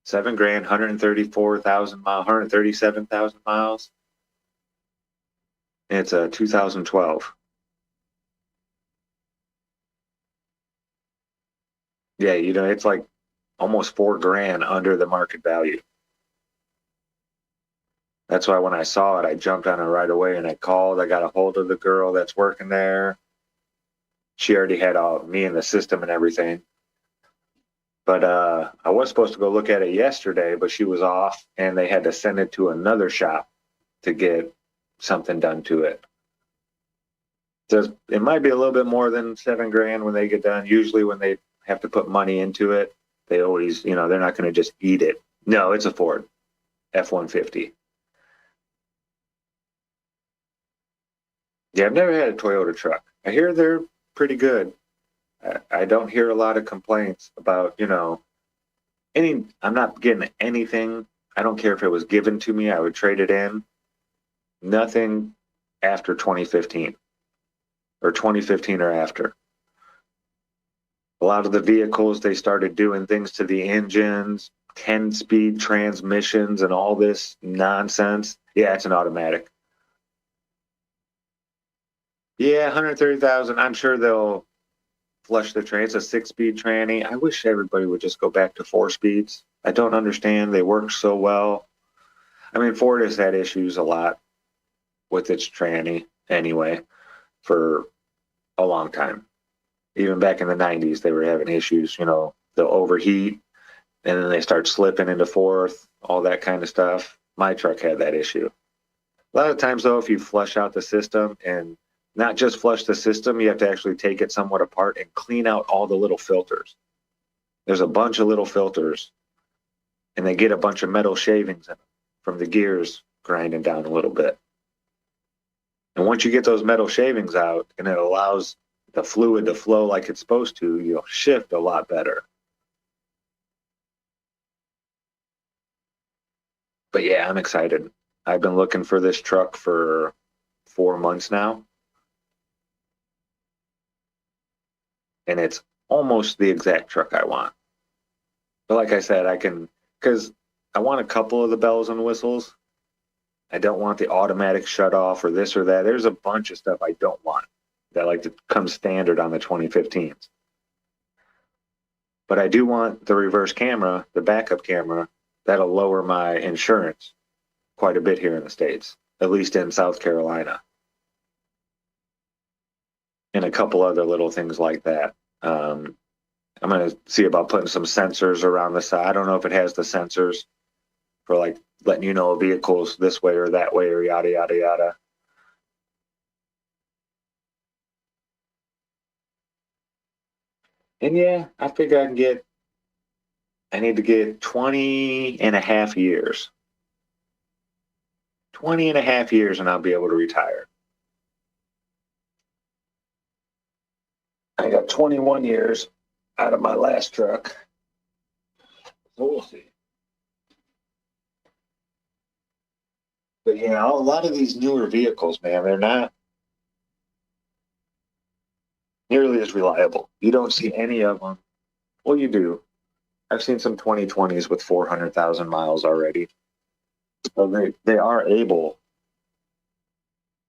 $7,000, 134,000 miles, 137,000 miles. And it's a 2012. Yeah, it's like almost $4,000 under the market value. That's why when I saw it, I jumped on it right away and I called. I got a hold of the girl that's working there. She already had me in the system and everything. But I was supposed to go look at it yesterday, but she was off and they had to send it to another shop to get something done to it. So it might be a little bit more than $7,000 when they get done. Usually when they have to put money into it, they always, they're not going to just eat it. No, it's a Ford F-150. Yeah, I've never had a Toyota truck. I hear they're pretty good. I don't hear a lot of complaints about, I'm not getting anything. I don't care if it was given to me, I would trade it in. Nothing after 2015 or 2015 or after. A lot of the vehicles, they started doing things to the engines, 10-speed transmissions and all this nonsense. Yeah, it's an automatic. Yeah, 130,000. I'm sure they'll flush the tranny. It's a 6-speed tranny. I wish everybody would just go back to 4 speeds. I don't understand. They work so well. I mean, Ford has had issues a lot with its tranny anyway for a long time. Even back in the 90s, they were having issues, you know, they'll overheat and then they start slipping into fourth, all that kind of stuff. My truck had that issue. A lot of times, though, if you flush out the system, and not just flush the system, you have to actually take it somewhat apart and clean out all the little filters. There's a bunch of little filters, and they get a bunch of metal shavings in them from the gears grinding down a little bit. And once you get those metal shavings out and it allows the fluid to flow like it's supposed to, you'll shift a lot better. But yeah, I'm excited. I've been looking for this truck for 4 months now. And it's almost the exact truck I want. But like I said, because I want a couple of the bells and whistles. I don't want the automatic shut off or this or that. There's a bunch of stuff I don't want that like to come standard on the 2015s. But I do want the reverse camera, the backup camera, that'll lower my insurance quite a bit here in the States, at least in South Carolina. And a couple other little things like that. I'm going to see about putting some sensors around the side. I don't know if it has the sensors for like letting you know a vehicle's this way or that way or yada, yada, yada. And yeah, I figure I need to get 20 and a half years. 20 and a half years and I'll be able to retire. I got 21 years out of my last truck. So we'll see. But yeah, a lot of these newer vehicles, man, they're not nearly as reliable. You don't see any of them. Well, you do. I've seen some 2020s with 400,000 miles already. So they are able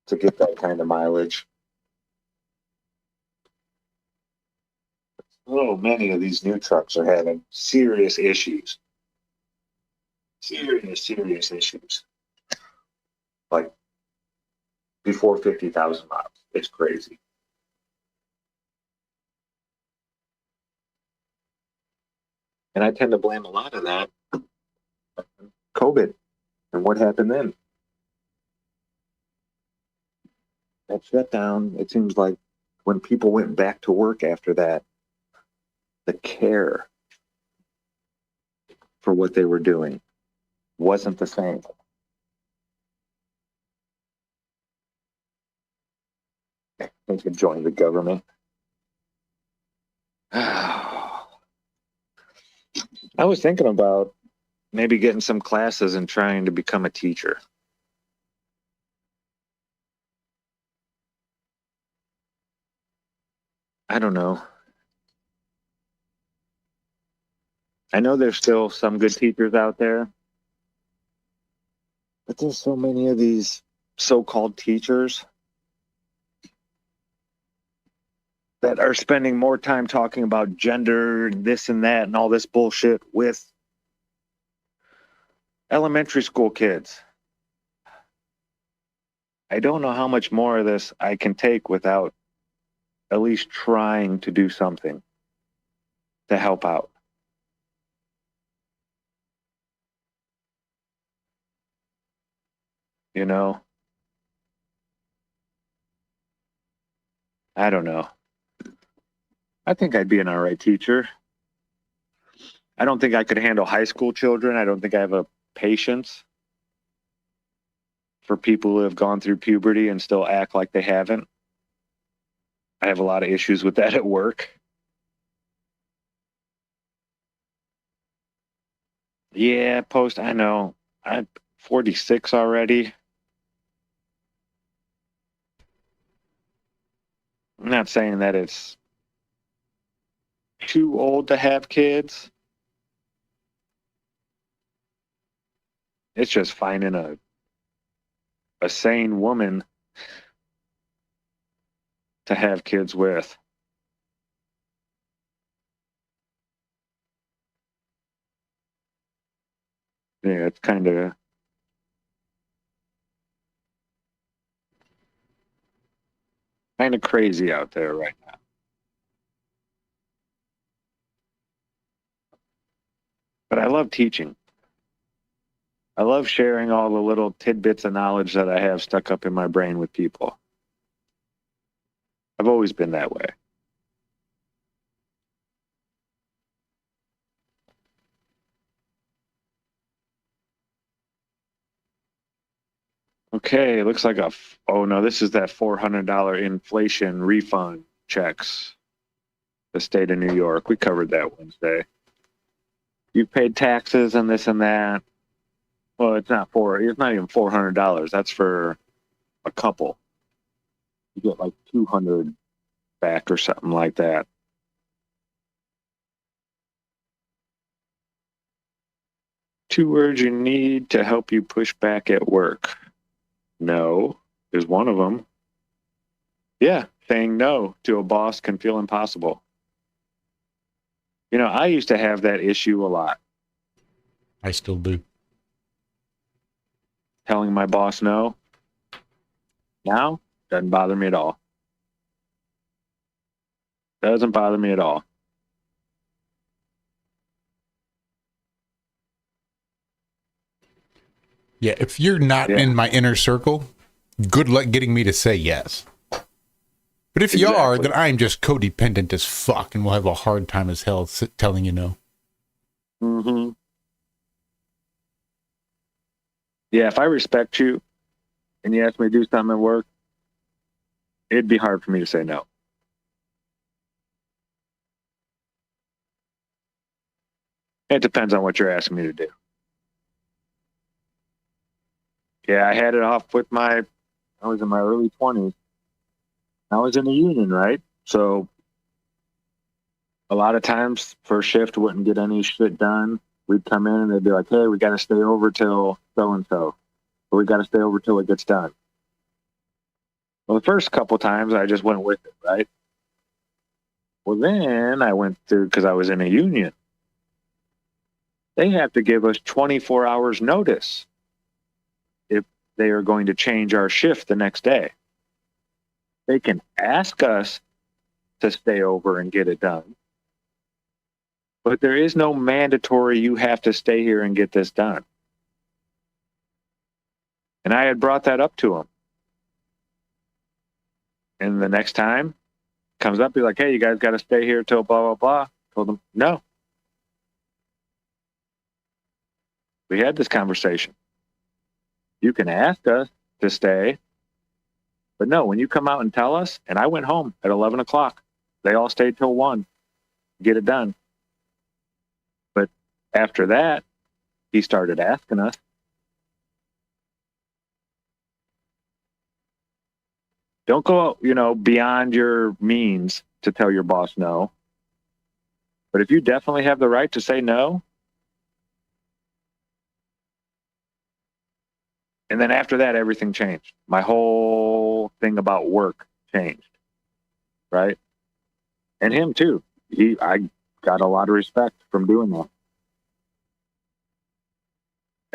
to get that kind of mileage. So many of these new trucks are having serious issues. Serious issues. Like before 50,000 miles. It's crazy. And I tend to blame a lot of that COVID and what happened then. That shutdown, it seems like when people went back to work after that, the care for what they were doing wasn't the same. They could join the government. I was thinking about maybe getting some classes and trying to become a teacher. I don't know. I know there's still some good teachers out there, but there's so many of these so-called teachers that are spending more time talking about gender, this and that, and all this bullshit with elementary school kids. I don't know how much more of this I can take without at least trying to do something to help out. You know? I don't know. I think I'd be an all right teacher. I don't think I could handle high school children. I don't think I have a patience for people who have gone through puberty and still act like they haven't. I have a lot of issues with that at work. Yeah, I know. I'm 46 already. I'm not saying that it's too old to have kids. It's just finding a sane woman to have kids with. Yeah, it's kind of crazy out there right now. But I love teaching. I love sharing all the little tidbits of knowledge that I have stuck up in my brain with people. I've always been that way. Okay, looks like oh no, this is that $400 inflation refund checks. The state of New York. We covered that Wednesday. You've paid taxes and this and that. Well, it's not even $400. That's for a couple. You get like 200 back or something like that. Two words you need to help you push back at work. No is one of them. Yeah, saying no to a boss can feel impossible. You know, I used to have that issue a lot. I still do. Telling my boss no. Now, doesn't bother me at all. Doesn't bother me at all. Yeah, if you're not in my inner circle, good luck getting me to say yes. But if you are, then I'm just codependent as fuck and will have a hard time as hell telling you no. Mm-hmm. Yeah, if I respect you and you ask me to do something at work, it'd be hard for me to say no. It depends on what you're asking me to do. Yeah, I had it off with I was in my early 20s. I was in a union, right? So a lot of times first shift wouldn't get any shit done. We'd come in and they'd be like, hey, we got to stay over till so-and-so. Or we got to stay over till it gets done. Well, the first couple times I just went with it, right? Well, then I went through, because I was in a union. They have to give us 24 hours notice if they are going to change our shift the next day. They can ask us to stay over and get it done. But there is no mandatory, you have to stay here and get this done. And I had brought that up to them. And the next time comes up, be like, hey, you guys got to stay here till blah, blah, blah. Told them, no. We had this conversation. You can ask us to stay, but no, when you come out and tell us, and I went home at 11 o'clock, they all stayed till 1, get it done. But after that, he started asking us. Don't go, beyond your means to tell your boss no. But if you definitely have the right to say no, and then after that, everything changed. My whole thing about work changed, right? And him too. I got a lot of respect from doing that.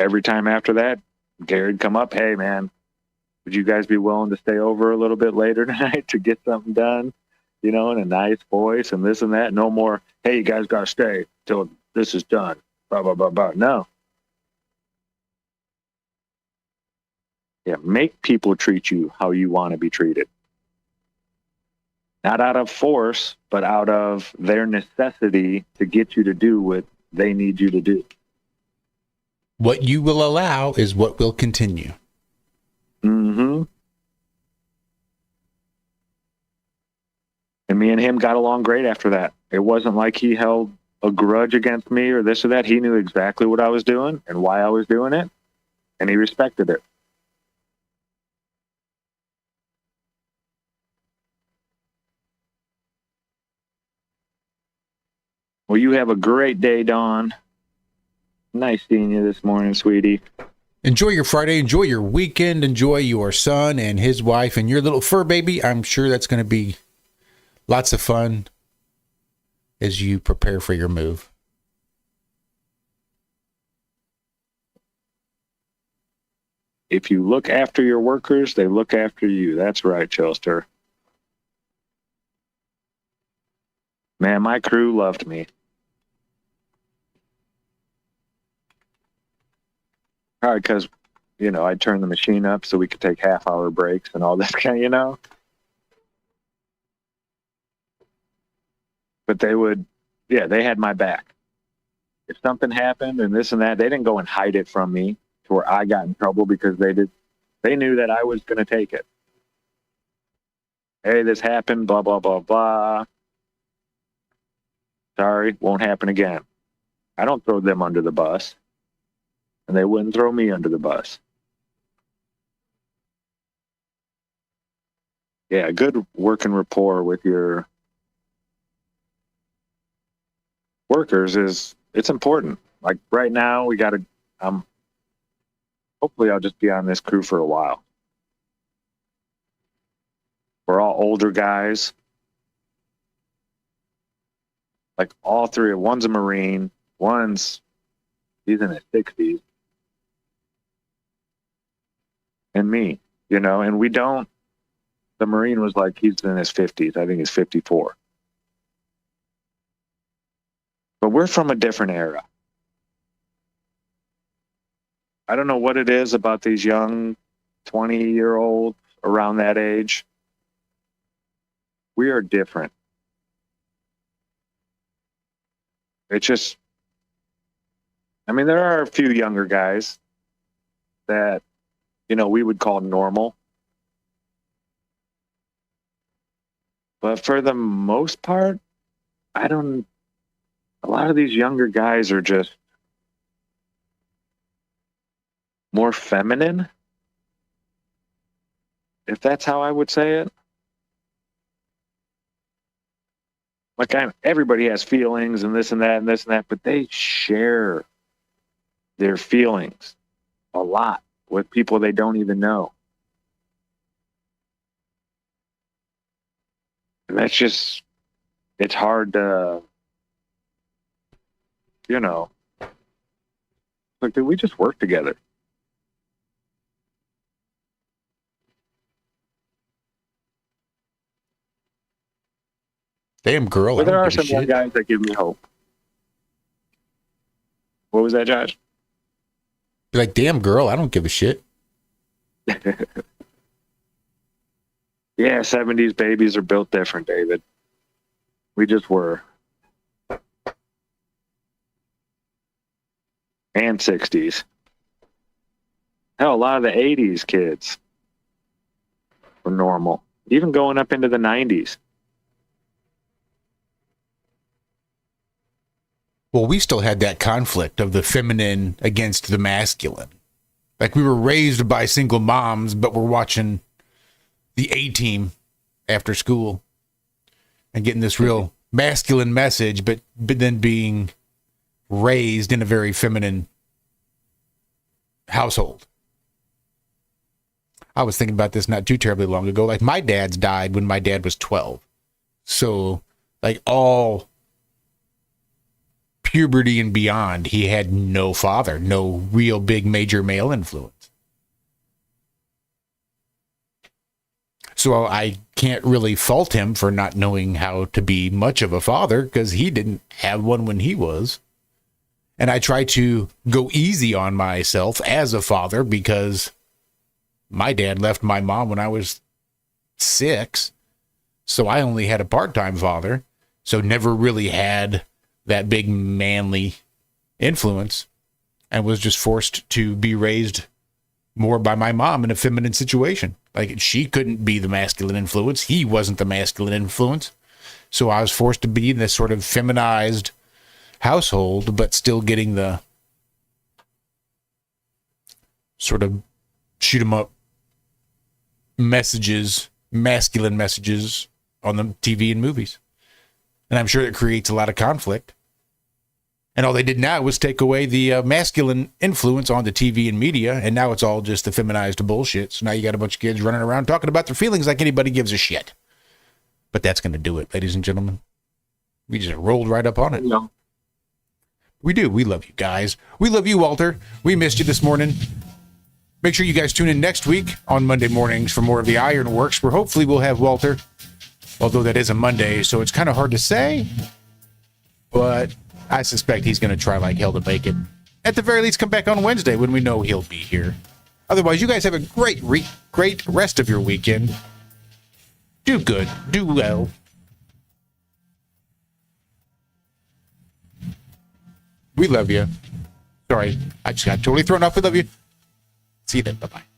Every time after that, Gary'd come up, hey man, would you guys be willing to stay over a little bit later tonight to get something done? In a nice voice and this and that. No more, hey, you guys got to stay till this is done. Blah, blah, blah, blah. No. Yeah, make people treat you how you want to be treated. Not out of force, but out of their necessity to get you to do what they need you to do. What you will allow is what will continue. Mm-hmm. And me and him got along great after that. It wasn't like he held a grudge against me or this or that. He knew exactly what I was doing and why I was doing it, and he respected it. Well, you have a great day, Dawn. Nice seeing you this morning, sweetie. Enjoy your Friday. Enjoy your weekend. Enjoy your son and his wife and your little fur baby. I'm sure that's going to be lots of fun as you prepare for your move. If you look after your workers, they look after you. That's right, Chilster. Man, my crew loved me. Probably because, I'd turn the machine up so we could take half-hour breaks and all that kind. But they would, they had my back. If something happened and this and that, they didn't go and hide it from me to where I got in trouble because they knew that I was going to take it. Hey, this happened, blah, blah, blah, blah. Sorry, won't happen again. I don't throw them under the bus, and they wouldn't throw me under the bus. Yeah, good working rapport with your workers it's important. Like right now, we got to, hopefully I'll just be on this crew for a while. We're all older guys. Like all three, one's a Marine, he's in his 60s. And me, and we don't, the Marine was like, he's in his 50s. I think he's 54. But we're from a different era. I don't know what it is about these young 20-year-olds around that age. We are different. It's just, there are a few younger guys that, we would call normal. But for the most part, a lot of these younger guys are just more feminine, if that's how I would say it. Like everybody has feelings and this and that and this and that, but they share their feelings a lot with people they don't even know. And that's just, it's hard to, like, did we just work together? Damn girl. But there are some young guys that give me hope. What was that, Josh? Be like, damn girl, I don't give a shit. Yeah, 70s babies are built different, David. We just were. And 60s. Hell, a lot of the 80s kids were normal. Even going up into the 90s. Well, we still had that conflict of the feminine against the masculine. Like we were raised by single moms, but we're watching the A-Team after school and getting this real masculine message, but then being raised in a very feminine household. I was thinking about this not too terribly long ago. Like my dad's died when my dad was 12. So like all puberty and beyond, he had no father, no real big major male influence. So I can't really fault him for not knowing how to be much of a father because he didn't have one when he was. And I try to go easy on myself as a father because my dad left my mom when I was 6. So I only had a part-time father. So never really had that big manly influence and was just forced to be raised more by my mom in a feminine situation. Like she couldn't be the masculine influence. He wasn't the masculine influence. So I was forced to be in this sort of feminized household, but still getting the sort of shoot 'em up messages, masculine messages on the TV and movies. And I'm sure it creates a lot of conflict. And all they did now was take away the masculine influence on the TV and media, and now it's all just the feminized bullshit. So now you got a bunch of kids running around talking about their feelings like anybody gives a shit. But that's going to do it, ladies and gentlemen. We just rolled right up on it. No. We do. We love you guys. We love you, Walter. We missed you this morning. Make sure you guys tune in next week on Monday mornings for more of the Ironworks, where hopefully we'll have Walter, although that is a Monday, so it's kind of hard to say, but I suspect he's going to try like hell to make it. At the very least, come back on Wednesday when we know he'll be here. Otherwise, you guys have a great rest of your weekend. Do good. Do well. We love you. Sorry, I just got totally thrown off. We love you. See you then. Bye-bye.